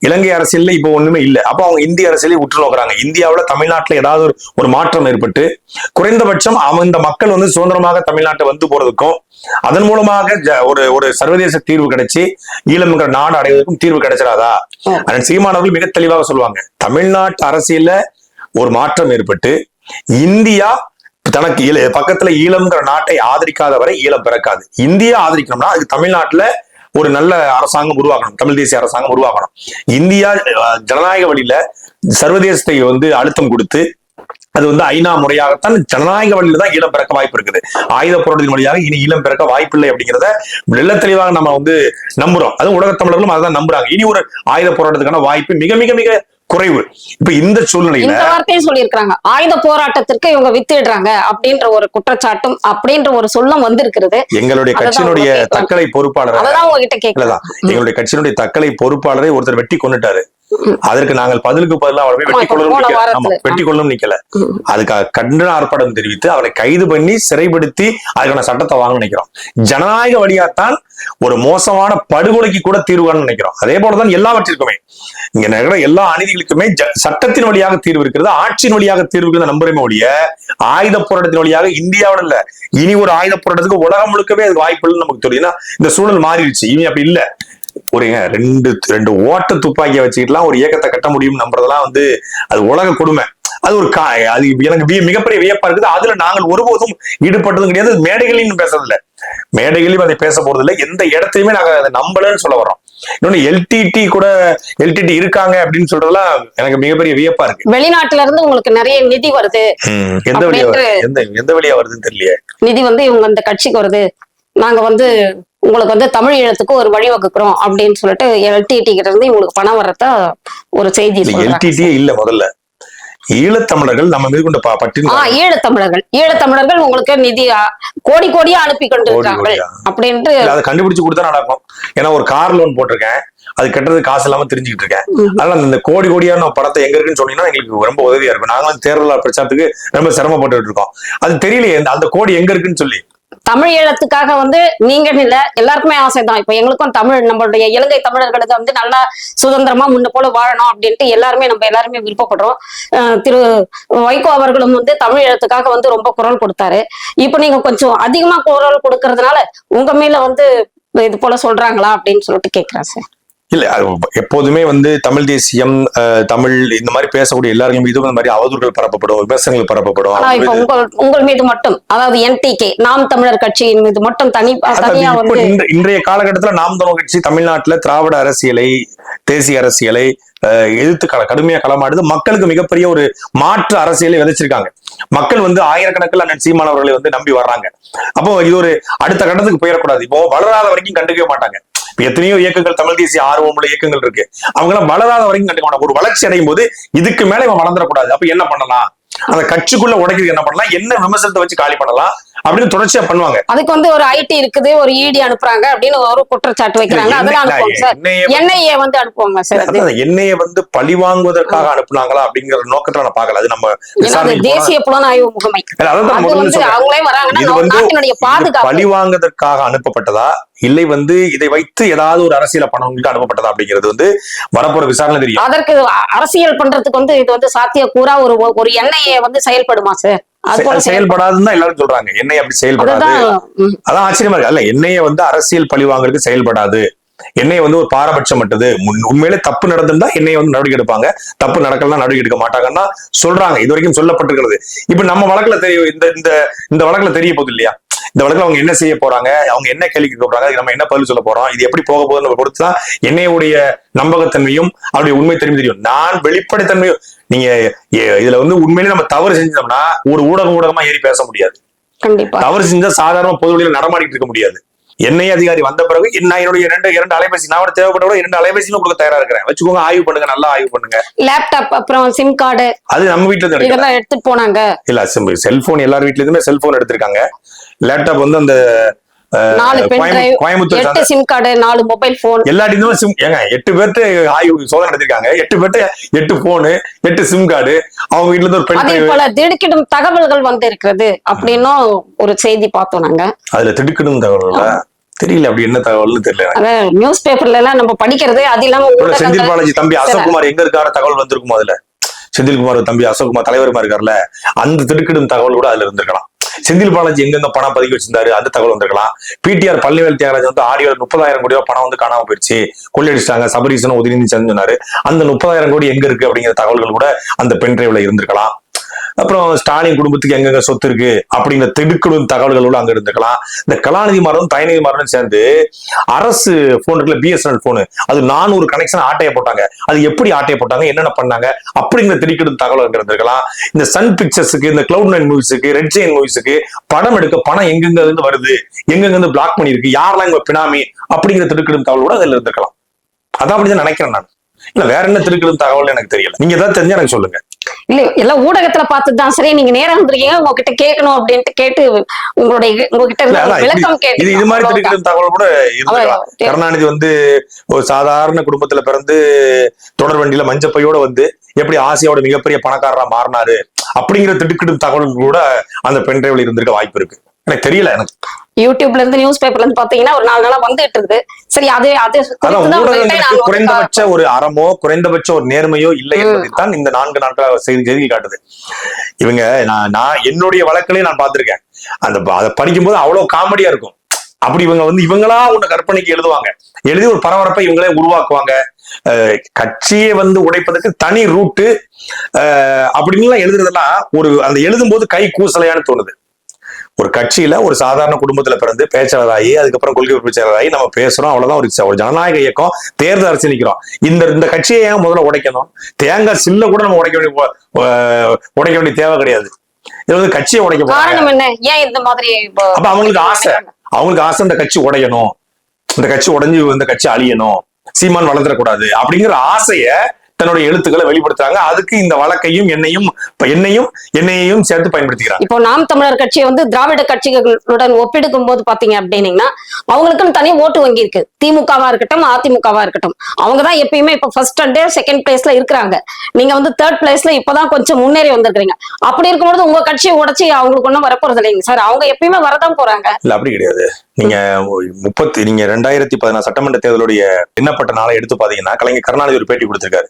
S2: இலங்கை அரசியல்ல இப்ப ஒண்ணுமே இல்லை. அப்போ அவங்க இந்திய அரசியலை உற்று நோக்குறாங்க. இந்தியாவில தமிழ்நாட்டுல ஏதாவது ஒரு மாற்றம் ஏற்பட்டு குறைந்தபட்சம் இந்த மக்கள் சுதந்திரமாக தமிழ்நாட்டை போறதுக்கும் அதன் மூலமாக ஒரு சர்வதேச தீர்வு கிடைச்சி ஈழம்ங்கிற நாடு அடைவதற்கும் தீர்வு கிடைச்சிடாதா? சீமானவர்கள் மிக தெளிவாக சொல்லுவாங்க, தமிழ்நாட்டு அரசியல்ல ஒரு மாற்றம் ஏற்பட்டு இந்தியா தனக்கு பக்கத்துல ஈழம்ங்கிற நாட்டை ஆதரிக்காத வரை ஈழம் பிறக்காது. இந்தியா ஆதரிக்கணும்னா அதுக்கு தமிழ்நாட்டுல ஒரு நல்ல அரசாங்கம் உருவாக்கணும், தமிழ் தேசிய அரசாங்கம் உருவாக்கணும். இந்தியா ஜனநாயக வழியில சர்வதேசத்தை அழுத்தம் கொடுத்து அது ஐநா முறையாகத்தான் ஜனநாயக வழியில தான் ஈழம் பிறக்க வாய்ப்பு இருக்குது. ஆயுத போராட்டத்தின் வழியாக இனி ஈழம் பிறக்க வாய்ப்பில்லை அப்படிங்கிறத வெள்ள தெளிவாக நம்ம நம்புறோம். அதுவும் உலகத் தமிழர்களும் அதான் நம்புறாங்க. இனி ஒரு ஆயுத போராட்டத்துக்கான வாய்ப்பு மிக மிக மிக குறைவு. இப்ப இந்த சூழ்நிலையில
S1: இந்த வார்த்தையும் சொல்லியிருக்காங்க, ஆயுத போராட்டத்திற்கு இவங்க வித்திடுறாங்க அப்படின்ற ஒரு குற்றச்சாட்டும் அப்படின்ற ஒரு சொல்லம் வந்திருக்கிறது.
S2: எங்களுடைய கட்சியினுடைய தக்கலை பொறுப்பாளர்,
S1: அதான் உங்ககிட்ட கேட்கலாம்,
S2: எங்களுடைய கட்சியினுடைய தக்கலை பொறுப்பாளரை ஒருத்தர் வெட்டி கொண்டுட்டாரு. அதற்கு நாங்கள் பதிலுக்கு பதிலாக அவரை வெட்டி கொள்ளும் நிக்கல. அதுக்காக கண்டன ஆர்ப்பாட்டம் தெரிவித்து அவரை கைது பண்ணி சிறைப்படுத்தி அதுக்கான சட்டத்தை வாங்க நினைக்கிறோம். ஜனநாயக வழியாத்தான் ஒரு மோசமான படுகொலைக்கு கூட தீர்வு நினைக்கிறோம். அதே போலதான் எல்லாவற்றிற்குமே இங்க நடக்கிற எல்லா அநீதிகளுக்குமே சட்டத்தின் வழியாக தீர்வு இருக்கிறது, ஆட்சியின் வழியாக தீர்வு இருக்கிறது நம்புறமே ஒழிய ஆயுத போராட்டத்தின் வழியாக இந்தியாவோட இல்ல. இனி ஒரு ஆயுத போராட்டத்துக்கு உலகம் முழுக்கவே அது வாய்ப்பு இல்லைன்னு நமக்கு தெரியும். இந்த சூழல் மாறிடுச்சு. இனி அப்படி இல்ல. ஒரு ரெண்டு ஓட்ட துப்பாக்கியை வச்சுக்கிட்டுலாம் ஒரு இயக்கத்தை கட்ட முடியும் நம்புறதெல்லாம் அது உலக கொடுமை. அது அது எனக்கு மிகப்பெரிய வியப்பா இருக்குது. அதுல நாங்கள் ஒருபோதும் ஈடுபட்டதும் கிடையாது, மேடைகளின்னு பேசுறதில்ல. மேடைகளையும் அதை பேச போறது இல்லை, எந்த இடத்துலயுமே நாங்க அதை நம்பலன்னு சொல்ல வர்றோம். இன்னொன்னு எல்டிடி இருக்காங்க அப்படின்னு சொல்றதுலாம் எனக்கு மிகப்பெரிய வியப்பா இருக்கு.
S1: வெளிநாட்டுல இருந்து உங்களுக்கு நிறைய நிதி வருது,
S2: எந்த வழியா வருதுன்னு தெரியலையே.
S1: நிதி இவங்க இந்த கட்சிக்கு வருது, நாங்க உங்களுக்கு தமிழ் ஈழத்துக்கு ஒரு வழிவகுக்கிறோம் அப்படின்னு சொல்லிட்டு எல்டிடி கிட்ட இருந்து உங்களுக்கு பணம் வர்றதா ஒரு செய்தி.
S2: எல்டிடியே இல்ல, முதல்ல ஈழத்தமிழர்கள் நம்ம மீது கொண்ட பட்டின்
S1: ஈழத்தமிழர்கள் உங்களுக்கு நிதி கோடியா அனுப்பி கொண்டு இருக்காங்க அப்படின்ட்டு
S2: அதை கண்டுபிடிச்சு கொடுத்தா நடக்கும். ஏன்னா ஒரு கார் லோன் போட்டிருக்கேன், அது கட்டுறது காசு இல்லாம தெரிஞ்சுக்கிட்டு இருக்கேன். அதனால இந்த கோடியான படத்தை எங்க இருக்குன்னு சொன்னீங்கன்னா எங்களுக்கு ரொம்ப உதவியா இருக்கும். நாங்களும் தேர்தல் பிரச்சாரத்துக்கு ரொம்ப சிரமப்பட்டு இருக்கோம். அது தெரியலையே அந்த கோடி எங்க இருக்குன்னு சொல்லி.
S1: தமிழ் ஈழத்துக்காக நீங்க இல்ல, எல்லாருக்குமே ஆசைதான். இப்ப எங்களுக்கும் நம்மளுடைய இலங்கை தமிழர்களுக்கு நல்லா சுதந்திரமா முன்ன போல வாழணும் அப்படின்ட்டு எல்லாருமே விருப்பப்படுறோம். திரு வைகோ அவர்களும் தமிழ் ஈழத்துக்காக ரொம்ப குரல் கொடுத்தாரு. இப்ப நீங்க கொஞ்சம் அதிகமா குரல் கொடுக்கறதுனால உங்க மேல இது போல சொல்றாங்களா அப்படின்னு சொல்லிட்டு கேக்குறேன் சார்.
S2: இல்ல, எப்போதுமே தமிழ் தேசியம், தமிழ் இந்த மாதிரி பேசக்கூடிய எல்லாருக்கும் மீது இந்த மாதிரி அவதூறுகள் பரப்பப்படும், விமர்சனங்கள் பரப்பப்படும்.
S1: உங்கள் மீது மட்டும், அதாவது என்டிகே நாம் தமிழர் கட்சியின் மீது மட்டும் தனியா
S2: இன்றைய காலகட்டத்துல நாம் தமிழர் கட்சி தமிழ்நாட்டுல திராவிட அரசியலை, தேசிய அரசியலை எதிர்த்து கடுமையா களமாடுது. மக்களுக்கு மிகப்பெரிய ஒரு மாற்று அரசியலை விதைச்சிருக்காங்க. மக்கள் ஆயிரக்கணக்கில் அண்ணன் சீமான் அவர்களை நம்பி வர்றாங்க. அப்போ இது ஒரு அடுத்த கட்டத்துக்கு போயிடக்கூடாது. இப்போ வளராத வரைக்கும் கண்டுக்கவே மாட்டாங்க. எத்தனையோ இயக்கங்கள், தமிழ் தேசிய ஆர்வமுள்ள இயக்கங்கள் இருக்கு, அவங்க எல்லாம் வளராத வரைக்கும் கண்டுக்க மாட்டாங்க. ஒரு வளர்ச்சி அடையும் போது இதுக்கு மேல இவன் வளர்ந்துடக்கூடாது, அப்ப என்ன பண்ணலாம், அந்த கட்சிக்குள்ள உடைக்கிறது என்ன பண்ணலாம், என்ன விமர்சனத்தை வச்சு காலி பண்ணலாம் அப்படின்னு தொடர்ச்சியா பண்ணுவாங்க.
S1: அதுக்கு ஒரு ஐடி இருக்குது, ஒரு இடி அனுப்புறாங்க அப்படின்னு ஒரு குற்றச்சாட்டு வைக்கிறாங்க. அதெல்லாம் என்ஐஏ அனுப்புவாங்க சார்.
S2: என்ஐஏ பழி வாங்குவதற்காக அனுப்புனாங்களா அப்படிங்கிற நோக்கத்துல நான் பார்க்கல. அது நம்ம
S1: தேசிய புலனாய்வு முகமை
S2: பழி வாங்குவதற்காக அனுப்பப்பட்டதா இல்லை இதை வைத்து ஏதாவது ஒரு அரசியல பணம் அனுப்பப்பட்டதா அப்படிங்கிறது வரப்போற விசாரணை தெரியும்.
S1: அதற்கு அரசியல் பண்றதுக்கு இது சாத்தியக்கூறா ஒரு என்ஐஏ செயல்படுமா சார்?
S2: செயல்படாதுன்னு எல்லாரும் சொல்றாங்க. எண்ணெய் அப்படி செயல்படாது, அதான் ஆச்சரியமா இருக்கு. அல்ல, எண்ணெயை அரசியல் பழி வாங்குறதுக்கு செயல்படாது. எண்ணெய் ஒரு பாரபட்சம் மட்டது. உண்மையிலே தப்பு நடந்திருந்தா எண்ணெயை நடவடிக்கை எடுப்பாங்க, தப்பு நடக்கலாம் நடவடிக்கை எடுக்க மாட்டாங்கன்னா சொல்றாங்க. இது வரைக்கும் சொல்லப்பட்டிருக்கிறது. இப்ப நம்ம வழக்குல தெரியும், இந்த வழக்குல தெரிய போகுது இல்லையா, இந்த வழக்குல அவங்க என்ன செய்ய போறாங்க, அவங்க என்ன கேள்வி கேட்க போறாங்க, நம்ம என்ன பதில் சொல்ல போறோம், இது எப்படி போக போகுதுன்னு பொறுத்துதான் என்னையுடைய நம்பகத்தன்மையும் அவருடைய உண்மை தெரியும். நான் வெளிப்படைத்தன்மையும் நீங்க இதுல உண்மையிலே நம்ம தவறு செஞ்சோம்னா ஒரு ஊடகமா ஏறி பேச முடியாது.
S1: கண்டிப்பா
S2: தவறு செஞ்சா சாதாரண பொது வழியில நடமாடிட்டு இருக்க முடியாது. எண்ணெய் அதிகாரி வந்த பிறகு நான் என்னுடைய இரண்டு அலைபேசி, நான் தேவைப்பட 2 அலைபேசியும் கொடுக்க தயாரா இருக்கிறேன். வச்சுக்கோங்க, ஆய்வு பண்ணுங்க, நல்லா ஆய்வு பண்ணுங்க.
S1: லேப்டாப், அப்புறம் சிம் கார்டு,
S2: அது நம்ம வீட்டுல இருந்து
S1: இதெல்லாம் எடுத்துட்டு போனாங்க.
S2: இல்ல, செல்போன் எல்லார் வீட்ல இருந்துமே செல்போன் எடுத்திருக்காங்க. லேப்டாப் அந்த
S1: 4 pen drive, 8 SIM card, 4 mobile phone,
S2: எல்லாத்தையும் சிம். ஏங்க 8 பேர்த்து ஆய்வு சோதனை நடத்திருக்காங்க. 8 பேர்த்து 8 போனு, 8 சிம் கார்டு, அவங்க வீட்டுல இருந்து ஒரு பென்டிரைவ்.
S1: பல திடுக்கிடும் தகவல்கள் இருக்கிறது அப்படின்னு ஒரு செய்தி பார்த்தோம் நாங்க.
S2: அதுல திடுக்கிடும் தகவல்கள் தெரியல, அப்படி என்ன தகவல்னு தெரியல.
S1: நியூஸ் பேப்பர்ல எல்லாம் நம்ம படிக்கிறது. அது இல்லாம
S2: செந்தில் பாலாஜி தம்பி அசோக்குமார் எங்க இருக்கான தகவல் வந்திருக்கும். அதுல செந்தில்குமார் தம்பி அசோக்குமார் தலைவருமா இருக்காருல்ல, அந்த திடுக்கிடும் தகவல் கூட அதுல இருந்திருக்கலாம். செந்தில் பாலாஜி எங்க பணம் பதுக்கி வச்சிருந்தாரு, அந்த தகவல் வந்திருக்கலாம். பிடிஆர் பழனிவேல் தியாகராஜ் ஆடியோ 30,000 கோடி ரூபாய் பணம் காணாம போயிடுச்சு, கொள்ளையடிச்சிட்டாங்க, சபரீசனும் உதயநிதி சொன்னாரு, அந்த 30,000 கோடி எங்க இருக்கு அப்படிங்கிற தகவல்கள் கூட அந்த பென்டிரைவ்ல இருந்திருக்கலாம். அப்புறம் ஸ்டாலின் குடும்பத்துக்கு எங்கெங்க சொத்து இருக்கு அப்படிங்கிற திடுக்கிடும் தகவல்களோட அங்க இருந்துக்கலாம். இந்த கலாநிதி மாறனும் தயநிதி மாறனும் சேர்ந்து அரசு போன் இருக்குல்ல, பிஎஸ்என்எல் போனு, அது 400 கனெக்ஷன் ஆட்டைய போட்டாங்க. அது எப்படி ஆட்டைய போட்டாங்க, என்னென்ன பண்ணாங்க அப்படிங்கிற திடுக்கிடும் தகவல் இருந்திருக்கலாம். இந்த சன் பிக்சர்ஸுக்கு, இந்த Cloud9 மூவிஸுக்கு, ரெட் ஜெயின் மூவிஸுக்கு படம் எடுக்க பணம் எங்கெங்க இருந்து வருது, எங்கெங்க இருந்து பிளாக் பண்ணிருக்கு, யாரெல்லாம் இங்க பினாமி அப்படிங்கிற திடுக்கிடும் தகவல் கூட அதுல இருந்திருக்கலாம். அதான் அப்படிதான் நினைக்கிறேன் நான். இல்ல வேற என்ன திடுக்கிடும் தகவல் எனக்கு தெரியல. நீங்க ஏதாவது தெரிஞ்சா எனக்கு சொல்லுங்க.
S1: இல்ல, எல்லாம் ஊடகத்துல பார்த்துதான். சரி, நீங்க நேரம் வந்திருக்கீங்க, உங்ககிட்ட கேட்கணும் அப்படின்ட்டு கேட்டு உங்ககிட்ட விளக்கம் கேட்டு
S2: இது மாதிரி திடுக்கிடும் தகவல் கூட இருந்திருக்கலாம். கருணாநிதி ஒரு சாதாரண குடும்பத்துல பிறந்து தொடர் வண்டியில மஞ்சப்பையோட எப்படி ஆசியாவோட மிகப்பெரிய பணக்காரரா மாறினாரு அப்படிங்கிற திடுக்கிடும் தகவல் கூட அந்த பென்டிரைவ்ல இருந்திருக்க வாய்ப்பு இருக்கு. எனக்கு தெரியல. எனக்கு
S1: யூடியூப்ல இருந்து நியூஸ் பேப்பர்ல இருந்து பாத்தீங்கன்னா ஒரு 4 நாளா வந்துட்டு இருக்குது. சரி,
S2: குறைந்தபட்ச ஒரு அறமோ குறைந்தபட்ச ஒரு நேர்மையோ இல்லை என்பதைத்தான் இந்த 4 நாட்களாக செய்தி காட்டுது. இவங்க நான் என்னுடைய வழக்கிலே நான் பார்த்திருக்கேன். அதை படிக்கும்போது அவ்வளவு காமெடியா இருக்கும். அப்படி இவங்களா ஒண்ணு கற்பனைக்கு எழுதுவாங்க, எழுதி ஒரு பரபரப்பை இவங்களே உருவாக்குவாங்க. கட்சியை உடைப்பதற்கு தனி ரூட்டு அப்படின்னு எழுதுறதெல்லாம் அந்த எழுதும் போது கை கூசலையான்னு தோணுது. ஒரு கட்சியில ஒரு சாதாரண குடும்பத்துல பிறந்து பேச்சாளராகி அதுக்கப்புறம் கொள்கை பேச்சாளராகி நம்ம பேசுறோம், அவ்வளவுதான். ஒரு ஜனநாயக இயக்கம், தேர்தல் அரசு நிக்கிறோம். இந்த கட்சியை ஏன் முதல்ல உடைக்கணும்? தேங்காய் சில்ல கூட நம்ம உடைக்க வேண்டிய தேவை கிடையாது. இது வந்து கட்சியை உடைக்க
S1: காரணம் என்ன? ஏன் இந்த மாதிரி?
S2: அப்ப அவங்களுக்கு ஆசை இந்த கட்சி உடையணும், இந்த கட்சி உடைஞ்சு இந்த கட்சி அழியணும், சீமான் வளர்ந்துடக்கூடாது அப்படிங்கிற ஆசைய தன்னுடைய எழுத்துக்களை வெளிப்படுத்துறாங்க. அதுக்கு இந்த வழக்கையும் என்னையும் சேர்த்து பயன்படுத்திக்கிறாங்க.
S1: இப்போ நாம் தமிழர் கட்சியை வந்து திராவிட கட்சிகளுடன் ஒப்பிடுக்கும் போது பாத்தீங்க அப்படின்னீங்கன்னா அவங்களுக்குன்னு தனி ஓட்டு வங்கி இருக்கு. திமுகவா இருக்கட்டும், அதிமுகவா இருக்கட்டும், அவங்கதான் எப்பயுமே இப்ப ஃபர்ஸ்ட் அண்ட் செகண்ட் பிளேஸ்ல இருக்கிறாங்க. நீங்க வந்து தேர்ட் பிளேஸ்ல இப்பதான் கொஞ்சம் முன்னேறி வந்திருக்கீங்க. அப்படி இருக்கும்போது உங்க கட்சியை உடைச்சு அவங்களுக்கு ஒண்ணும் வரப்போறது இல்லைங்க சார். அவங்க எப்பயுமே வரதான் போறாங்க.
S2: இல்ல, அப்படி கிடையாது. நீங்க 2016 சட்டமன்ற தேர்தலுடைய எண்ணப்பட்ட நாளை எடுத்து பாத்தீங்கன்னா கலைஞர் கருணாநிதி ஒரு பேட்டி கொடுத்திருக்காரு.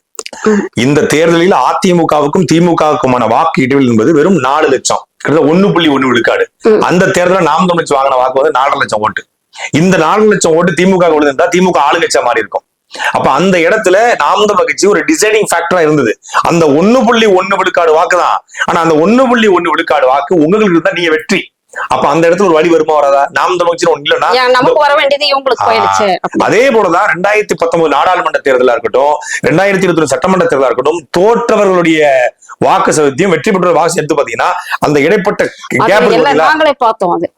S2: இந்த தேர்தலில் அதிமுகவுக்கும் திமுகவுக்குமான வாக்கு இடைவெளி என்பது வெறும் 4 லட்சம், 1.1 விழுக்காடு. அந்த தேர்தலில் நாம் தமிழ் வாங்கின வாக்கு வந்து 4 லட்சம் ஓட்டு. இந்த 4 லட்சம் ஓட்டு திமுக விழுந்திருந்தா திமுக ஆளுங்கட்சியா மாறி இருக்கும். அப்ப அந்த இடத்துல நாம் தமிழ் கட்சி ஒரு டிசைடிங் ஃபேக்டரா இருந்தது. அந்த 1.1 விழுக்காடு வாக்கு தான். ஆனா அந்த 1.1 விழுக்காடு வாக்கு உங்களுக்கு இருந்தா நீங்க வெற்றி. அப்ப அந்த இடத்துல ஒரு வழி வருமா வராதா? நாம் தமிழ் ஒண்ணு இல்லைன்னா
S1: நமக்கு வர வேண்டியது இவங்களுக்கு போயிடுச்சு.
S2: அதே போலதான் 2019 நாடாளுமன்ற தேர்தலா இருக்கட்டும், 2021 சட்டமன்ற தேர்தலா இருக்கட்டும், தோற்றவர்களுடைய வாக்கு சதவீதம் வெற்றி பெற்ற வாக்கு எடுத்து பாத்தீங்கன்னா அந்த இடைப்பட்ட கேப்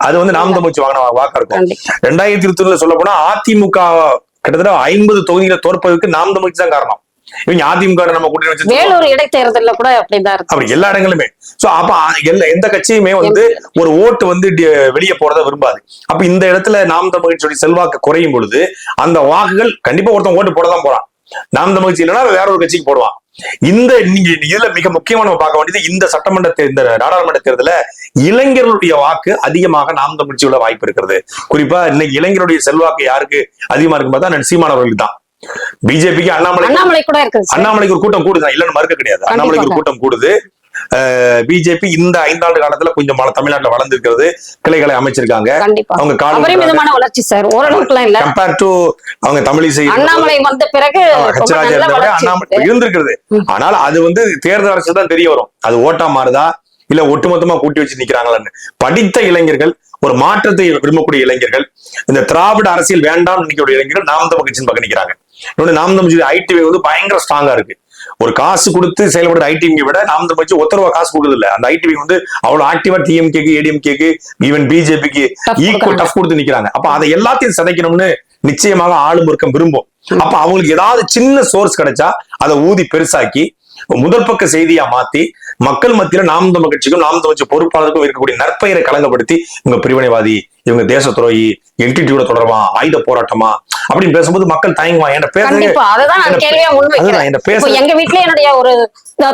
S2: அது வந்து நாம் தமிழ் வாங்கின வாக்கா இருக்கும். 2021 சொல்ல போனா அதிமுக கிட்டத்தட்ட 50 தொகுதிகளை தோற்பதற்கு நாம் தமிழ் தான் காரணம். இவங்க அதிமுக நம்ம கூட்டணி வச்சு
S1: வேலூர் இடைத்தேர்தல்ல கூட அப்படிதான் இருக்கு.
S2: அப்படி எல்லா இடங்களுமே. சோ அப்ப எந்த கட்சியுமே வந்து ஒரு ஓட்டு வந்து வெளியே போறத விரும்பாது. அப்ப இந்த இடத்துல நாம் தமிழ் சொல்லி செல்வாக்கு குறையும் பொழுது அந்த வாக்குகள் கண்டிப்பா ஒருத்தன் ஓட்டு போடதான் போறான். நாம் தமிழ் இல்லைன்னா வேற ஒரு கட்சிக்கு போடுவான். நீங்க இதுல மிக முக்கியமா நம்ம பார்க்க வேண்டியது இந்த நாடாளுமன்ற தேர்தல இளைஞர்களுடைய வாக்கு அதிகமாக நாம் தமிழ்ச்சியோட வாய்ப்பு இருக்கிறது. குறிப்பா இன்னைக்கு இளைஞருடைய செல்வாக்கு யாருக்கு அதிகமா இருக்கும் பார்த்தா சீமானவர்களுக்கு தான். பிஜேபிக்கு அண்ணாமலைக்கு ஒரு கூட்டம் கூடுது, இல்லன்னு மறுக்க கிடையாது. அண்ணாமலைக்கு ஒரு கூட்டம் கூடுது. பிஜேபி இந்த 5 ஆண்டு காலத்துல கொஞ்சம் தமிழ்நாட்டுல வளர்ந்திருக்கிறது, கிளைகளை அமைச்சிருக்காங்க. அவங்க அவங்க தமிழிசை இருந்திருக்கிறது. ஆனால் அது வந்து தேர்தல் அரசு தான் தெரிய வரும், அது ஓட்டா மாறுதா இல்ல ஒட்டுமொத்தமா கூட்டி வச்சு நிக்கிறாங்களான்னு. படித்த இளைஞர்கள், ஒரு மாற்றத்தை விரும்பக்கூடிய இளைஞர்கள், இந்த திராவிட அரசியல் வேண்டாம் நினைக்கக்கூடிய இளைஞர்கள் நாம் தமிழ் கட்சியின் பக்கம் நிக்கிறாங்க. நாம் தமிழ் ஐடிவி வந்து பயங்கர ஸ்ட்ராங்கா இருக்கு. ஒரு காசு கொடுத்து செயல்படுற ஐடிவி விட நாம் தமிழ் ஒருத்தரவா காசு கொடுக்குது இல்ல. அந்த ஐடிவி வந்து அவ்வளவு ஆக்டிவா டிஎம்கேக்கு, ஏடிஎம்கேக்கு, ஈவன் பிஜேபிக்கு ஈக்குவல் டஃப் கொடுத்து நிக்கிறாங்க. அப்ப அதை எல்லாத்தையும் சிதைக்கணும்னு நிச்சயமாக ஆளும் வர்க்கம் விரும்பும். அப்ப அவங்களுக்கு ஏதாவது சின்ன சோர்ஸ் கிடைச்சா அதை ஊதி பெருசாக்கி முதல் பக்க செய்தியா மாத்தி மக்கள் மத்தியில நாம் தமிழ் கட்சிக்கும் நாம் தமிழ் பொறுப்பாளருக்கும் இருக்கக்கூடிய நற்பெயரை களங்கப்படுத்தி இவங்க பிரிவினைவாதி, இவங்க தேச துரோகி, என்டிடியோட தொடர்பா, ஆயுத போராட்டமா அப்படின்னு பேசும்போது மக்கள் தயங்குவாங்க.
S1: எங்க வீட்டுல என்னுடைய ஒரு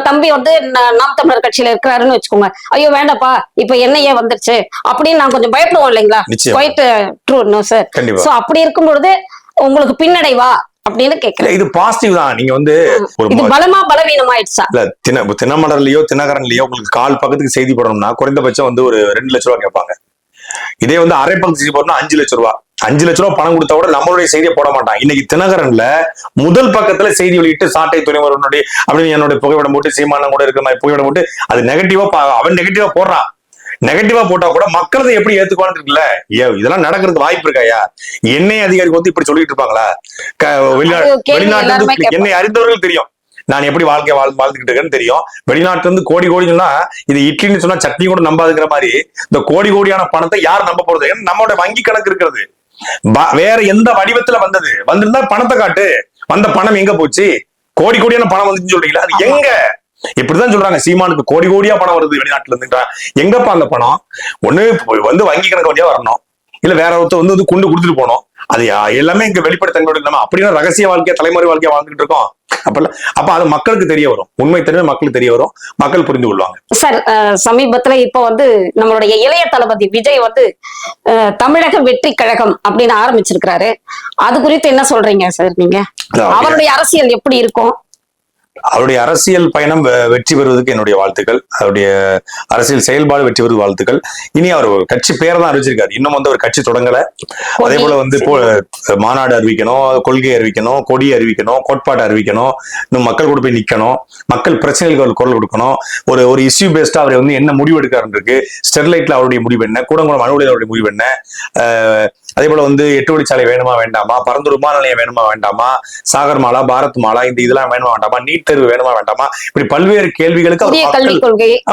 S1: தம்பி வந்து நாம் தமிழர் கட்சியில இருக்கிறாருன்னு வச்சுக்கோங்க, ஐயோ வேண்டாப்பா இப்ப என்னையே வந்துருச்சு அப்படின்னு நான் கொஞ்சம் பயப்படுவோம் இல்லைங்களா? Quite true no sir. So அப்படி இருக்கும் பொழுது உங்களுக்கு பின்னடைவா அப்படின்னு கேட்கிறேன்.
S2: இது பாசிட்டிவ் தான். நீங்க வந்து
S1: இது பலமா பலவீனமாயிடுச்சா?
S2: தினமலர்லயோ தினகரன்லயோ உங்களுக்கு கால் பக்கத்துக்கு செய்தி போடணும்னா குறைந்தபட்சம் வந்து ஒரு 2 லட்சம் ரூபாய் கேட்பாங்க. இதே வந்து அரை பக்கத்து செய்தி போடணும்னா 5 லட்சம் ரூபாய். 5 லட்சம் ரூபாய் பணம் கொடுத்தா கூட நம்மளுடைய செய்தியை போட மாட்டான். இன்னைக்கு தினகரன்ல முதல் பக்கத்துல செய்தி வெளியிட்டு சாட்டை துணைவருடைய அப்படின்னு என்னுடைய புகைப்படம் போட்டு சீமானம் கூட இருக்கிற மாதிரி புகைப்படம் போட்டு அது நெகட்டிவா அவன் நெகட்டிவா போடுறான். நெகட்டிவா போட்டா கூட மக்கள் எப்படி ஏத்துக்குவான்னு இருக்குல்ல. இதெல்லாம் நடக்கிறதுக்கு வாய்ப்பு இருக்காயா? எண்ணெய் அதிகாரிக்கு வந்து இப்படி சொல்லிட்டு இருப்பாங்களா? வெளிநாட்டு என்னை அறிந்தவர்கள் தெரியும் நான் எப்படி வாழ்க்கையை வாழ்ந்துகிட்டு இருக்கேன்னு தெரியும். வெளிநாட்டுல இருந்து கோடி சொன்னா இது இட்லின்னு சொன்னா சட்னி கூட நம்பாதுங்கிற மாதிரி இந்த கோடியான பணத்தை யார் நம்ப போறது? ஏன்னா நம்மளோட வங்கி கணக்கு இருக்கிறது. வேற எந்த வடிவத்துல வந்திருந்தா பணத்தை காட்டு. வந்த பணம் எங்க போச்சு? கோடியான பணம் வந்துச்சுன்னு சொல்றீங்களா? அது எங்க? இப்படிதான் சொல்றாங்க. சீமானுக்கு கோடியா பணம் வருது வெளிநாட்டுல இருந்து. எங்கப்பா அந்த பணம்? ஒண்ணு வந்து வங்கி கணக்கு வழியா வரணும், இல்ல வேற ஒருத்தர் வந்து கொண்டு கொடுத்துட்டு போனோம். அது எல்லாமே இங்க வெளிப்படைத்தன்மை இல்லாம அப்படின்னா ரகசிய வாழ்க்கையா தலைமுறை வாழ்க்கையா வாழ்ந்துட்டு இருக்கோம். அப்ப அது மக்களுக்கு தெரிய வரும். உண்மை தெரியும் மக்களுக்கு தெரிய வரும். மக்கள் புரிந்து கொள்வாங்க.
S1: சார் சமீபத்துல இப்ப வந்து நம்மளுடைய இளைய தளபதி விஜய் வந்து தமிழக வெற்றி கழகம் அப்படின்னு ஆரம்பிச்சிருக்கிறாரு. அது குறித்து என்ன சொல்றீங்க சார் நீங்க? அவருடைய அரசியல் எப்படி இருக்கும்?
S2: அவருடைய அரசியல் பயணம் வெற்றி பெறுவதற்கு என்னுடைய வாழ்த்துக்கள். அவருடைய அரசியல் செயல்பாடு வெற்றி பெறுவது வாழ்த்துக்கள். இனி அவர் கட்சி பேரை தான் அறிவிச்சிருக்காரு, இன்னும் வந்து ஒரு கட்சி தொடங்கல. அதே போல வந்து மாநாடு அறிவிக்கணும், கொள்கை அறிவிக்கணும், கொடி அறிவிக்கணும், கோட்பாடு அறிவிக்கணும், இன்னும் மக்கள் கூட போய் நிக்கணும், மக்கள் பிரச்சனைகளுக்கு குரல் கொடுக்கணும். ஒரு இஷ்யூ பேஸ்டா அவர் வந்து என்ன முடிவு எடுக்காருன்னு இருக்கு. ஸ்டெர்லைட்ல அவருடைய முடிவு என்ன, கூடங்குளம் அணு உலையில் அவருடைய முடிவு என்ன, அதே போல வந்து 8 வழிச்சாலை வேணுமா வேண்டாமா, பரந்தூர் விமான நிலையம் வேணுமா வேண்டாமா, சாகர் மாலா, பாரத் மாலா, இந்த இதெல்லாம் வேணுமா வேண்டாமா, நீட் தேர்வு வேணுமா வேண்டாமா, இப்படி பல்வேறு கேள்விகளுக்கு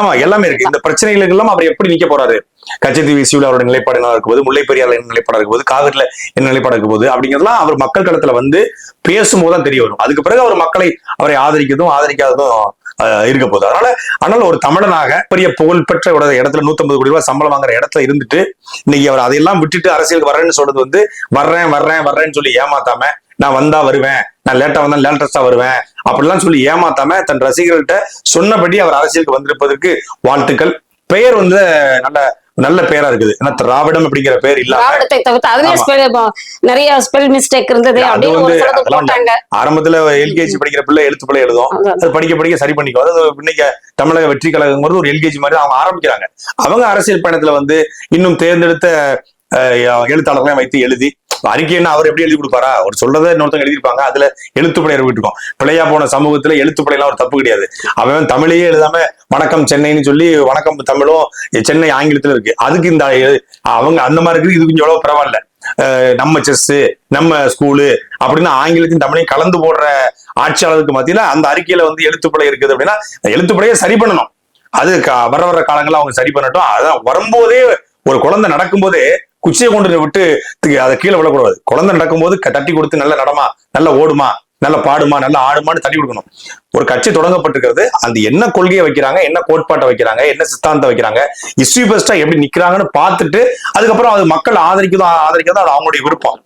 S2: ஆமா எல்லாமே இருக்கு. இந்த பிரச்சனைகளுக்கு எல்லாம் அவர் எப்படி நிக்க போறாரு, கச்சத்தீவு இஷ்யூல அவருடைய நிலைப்பாடு என்ன இருக்கும்போது, முல்லை பெரியார் என்ன நிலைப்பாடு இருக்கும்போது, காவிரில என்ன நிலைப்பாடு இருக்கும்போது, அப்படிங்கிறதுலாம் அவர் மக்கள் களத்துல வந்து பேசும்போது தான் தெரிய வரும். அதுக்கு பிறகு அவர் மக்களை அவரை ஆதரிக்கிறதும் ஆதரிக்காததும் இருக்க போகுது. அதனால ஒரு தமிழனாக பெரிய புகழ்பெற்ற இடத்துல 150 கோடி ரூபாய் சம்பளம் வாங்குற இடத்துல இருந்துட்டு இன்னைக்கு அவர் அதையெல்லாம் விட்டுட்டு அரசியலுக்கு வர்றேன்னு சொல்றது வந்து வர்றேன்னு சொல்லி ஏமாத்தாம, நான் வந்தா வருவேன், நான் லேட்டா வந்தா லேட்டஸ்டா வருவேன் அப்படிலாம் சொல்லி ஏமாத்தாம தன் ரசிகர்கள்ட்ட சொன்னபடி அவர் அரசியலுக்கு வந்திருப்பதற்கு வாழ்த்துக்கள். பெயர் வந்து நல்ல பேரா இருக்குது. ஏன்னா திராவிடம் அப்படிங்கிற பேர் இல்ல,
S1: திராவிடத்தை தவிர்த்து அதுலயும் நிறைய ஸ்பெல் மிஸ்டேக் இருந்தது.
S2: ஆரம்பத்துல எல்கேஜி படிக்கிற பிள்ளை எழுத்து பிள்ளை எழுதும், அது படிக்க சரி பண்ணிக்கும். அது இன்னைக்கு தமிழக வெற்றி கழகம் ஒரு எல்கேஜி மாதிரி அவங்க ஆரம்பிக்கிறாங்க. அவங்க அரசியல் பயணத்துல வந்து இன்னும் தேர்ந்தெடுத்த எழுத்தாளர்களையும் வைத்து எழுதி அறிக்கைன்னா அவர் எப்படி எழுதி கொடுப்பாரா, அவர் சொல்றதை இன்னொருத்தவங்க எழுதிருப்பாங்க, அதுல எழுத்துப்படை இருக்கோம். பிழையா போன சமூகத்துல எழுத்துப்படையெல்லாம் ஒரு தப்பு கிடையாது. அவன் தமிழையே எழுதாம வணக்கம் சென்னைன்னு சொல்லி வணக்கம் தமிழும் சென்னை ஆங்கிலத்துல இருக்கு, அதுக்கு இந்த அவங்க அந்த மாதிரி இருக்குது. இது கொஞ்சம் எவ்வளவு பரவாயில்ல. நம்ம செஸ் நம்ம ஸ்கூலு அப்படின்னு ஆங்கிலத்தையும் தமிழையும் கலந்து போடுற ஆட்சியாளருக்கு மத்தியில அந்த அறிக்கையில வந்து எழுத்துப்படை இருக்குது அப்படின்னா எழுத்துப்படையை சரி பண்ணணும். அது வர காலங்களில் அவங்க சரி பண்ணட்டும். அதான் வரும்போதே ஒரு குழந்தை நடக்கும் போதே குச்சியை கொண்டு விட்டு அதை கீழே விழக்கூடாது. குழந்தை நடக்கும்போது தட்டி கொடுத்து நல்ல நடமா, நல்ல ஓடுமா, நல்ல பாடுமா, நல்ல ஆடுமான்னு தட்டி கொடுக்கணும். ஒரு கட்சி தொடங்கப்பட்டிருக்கிறது, அந்த என்ன கொள்கையை வைக்கிறாங்க, என்ன கோட்பாட்டை வைக்கிறாங்க, என்ன சித்தாந்தம் வைக்கிறாங்க, இஸ்யூ பெஸ்டா எப்படி நிக்கிறாங்கன்னு பார்த்துட்டு அதுக்கப்புறம் அது மக்கள் ஆதரிக்கிறதோ அது அவங்களுடைய விருப்பம்.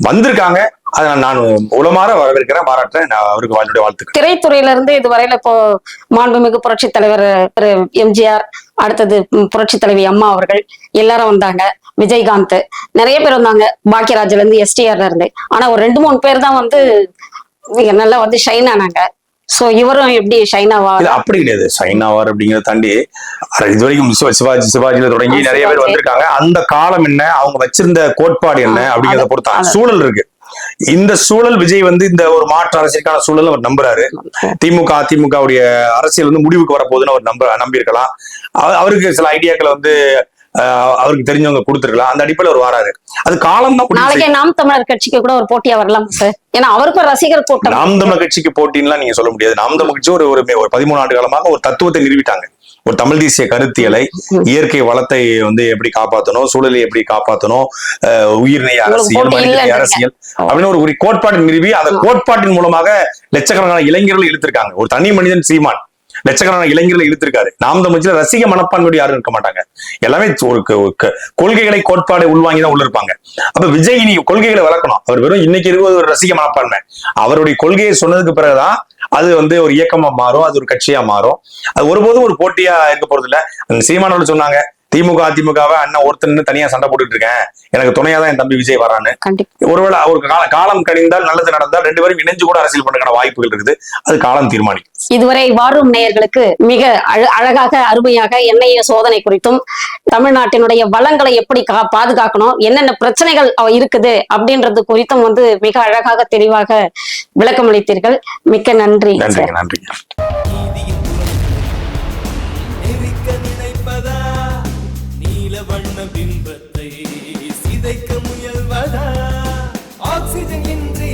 S2: வந்திருக்காங்க, அதை நான் உளமாற வரவேற்கிறேன், பாராட்டுறேன். அவருக்கு என்னுடைய வாழ்த்துக்கள்.
S1: திரைத்துறையில இருந்து இதுவரையில இப்போ மாண்புமிகு புரட்சி தலைவர் திரு எம்ஜிஆர், அடுத்தது புரட்சி தலைவி அம்மா அவர்கள் எல்லாரும் வந்தாங்க, விஜயகாந்த் நிறைய பேர் வந்தாங்க, பாக்கியராஜ்ல இருந்து எஸ்டிஆர்ல இருந்து. ஆனா ஒரு 2-3 பேர் தான் வந்து நல்லா வந்து ஷைன் ஆனாங்க. சோ இவரும் எப்படி ஷைன் ஆவார்?
S2: அப்படி கிடையாது, ஷைன் ஆவார் அப்படிங்கிறத தாண்டி இது வரைக்கும் சிவாஜியில தொடங்கி நிறைய பேர் வந்திருக்காங்க. அந்த காலம் என்ன, அவங்க வச்சிருந்த கோட்பாடு என்ன அப்படிங்கிறத பொறுத்த சூழல் இருக்கு. இந்த சூழல் விஜய் வந்து இந்த ஒரு மாற்று அரசியலுக்கான சூழல் அவர் நம்புறாரு. அதிமுகவுடைய அரசியல் வந்து முடிவுக்கு வரப்போகுதுன்னு அவர் நம்பியிருக்கலாம். அவருக்கு சில ஐடியாக்களை வந்து அவருக்கு தெரிஞ்சவங்க கொடுத்துருக்கலாம். அந்த அடிப்படையில் அவர் வராரு. அது காலம் தான்.
S1: நாளைக்கு நாம் தமிழர் கட்சிக்கு கூட ஒரு போட்டியா வரலாம் சார். ஏன்னா அவருக்கு ஒரு ரசிகர் கூட்டம்.
S2: நாம் தமிழர் கட்சிக்கு போட்டின்லாம் நீங்க சொல்ல முடியாது. நாம் தமிழர் கட்சி ஒரு 13 ஆண்டு காலமாக ஒரு தத்துவத்தை நிறுவிட்டாங்க. ஒரு தமிழ் தேசிய கருத்தியலை, இயற்கை வளத்தை வந்து எப்படி காப்பாற்றணும், சூழலை எப்படி காப்பாற்றணும், உயிர்நேய அரசியல், மனித அரசியல் அப்படின்னு ஒரு கோட்பாடு நிறுவி அந்த கோட்பாட்டின் மூலமாக லட்சக்கணக்கான இளைஞர்கள் இழுத்திருக்காங்க. ஒரு தனி மனிதன் சீமான் லட்சக்கணக்கான இளைஞர்களை இழுத்திருக்காரு. நாம் தமிழ்ல ரசிக மனப்பான்மையோடு யாரும் இருக்க மாட்டாங்க. எல்லாமே ஒரு கொள்கைகளை கோட்பாடை உள்வாங்கிதான் உள்ள இருப்பாங்க. அப்ப விஜய் நீ கொள்கைகளை வளர்க்கணும். அவர் வெறும் இன்னைக்கு இருப்பது ஒரு ரசிக மனப்பான்மை. அவருடைய கொள்கையை சொன்னதுக்கு பிறகுதான் அது வந்து ஒரு இயக்கமா மாறும், அது ஒரு கட்சியா மாறும். அது ஒருபோதும் ஒரு போட்டியா இருக்க போறது இல்ல. சீமானோட சொன்னாங்க, திமுக அதிமுகவை அண்ணன் ஒருத்தர் தனியா சண்டை போட்டுட்டு இருக்கேன், எனக்கு துணையாதான் என் தம்பி விஜய் வரான்னு. ஒருவேளை ஒரு காலம் கணிந்தால் நல்லது நடந்தால் 2 பேரும் இணைஞ்சு கூட அரசியல் பண்றதுக்கான வாய்ப்புகள் இருக்குது. அது காலம் தீர்மானிக்கும்.
S1: இதுவரை வாரும் நேயர்களுக்கு மிக அழகாக அருமையாக என்ஐஏ சோதனை குறித்தும் தமிழ்நாட்டினுடைய வளங்களை எப்படி பாதுகாக்கணும், என்னென்ன பிரச்சனைகள் இருக்குது அப்படின்றது குறித்தும் வந்து மிக அழகாக தெளிவாக விளக்கம் அளித்தீர்கள். மிக்க நன்றி.
S2: நன்றி.
S3: பிம்பத்தை சிதைக்க முயல்வதா, ஆக்சிஜன் இன்றி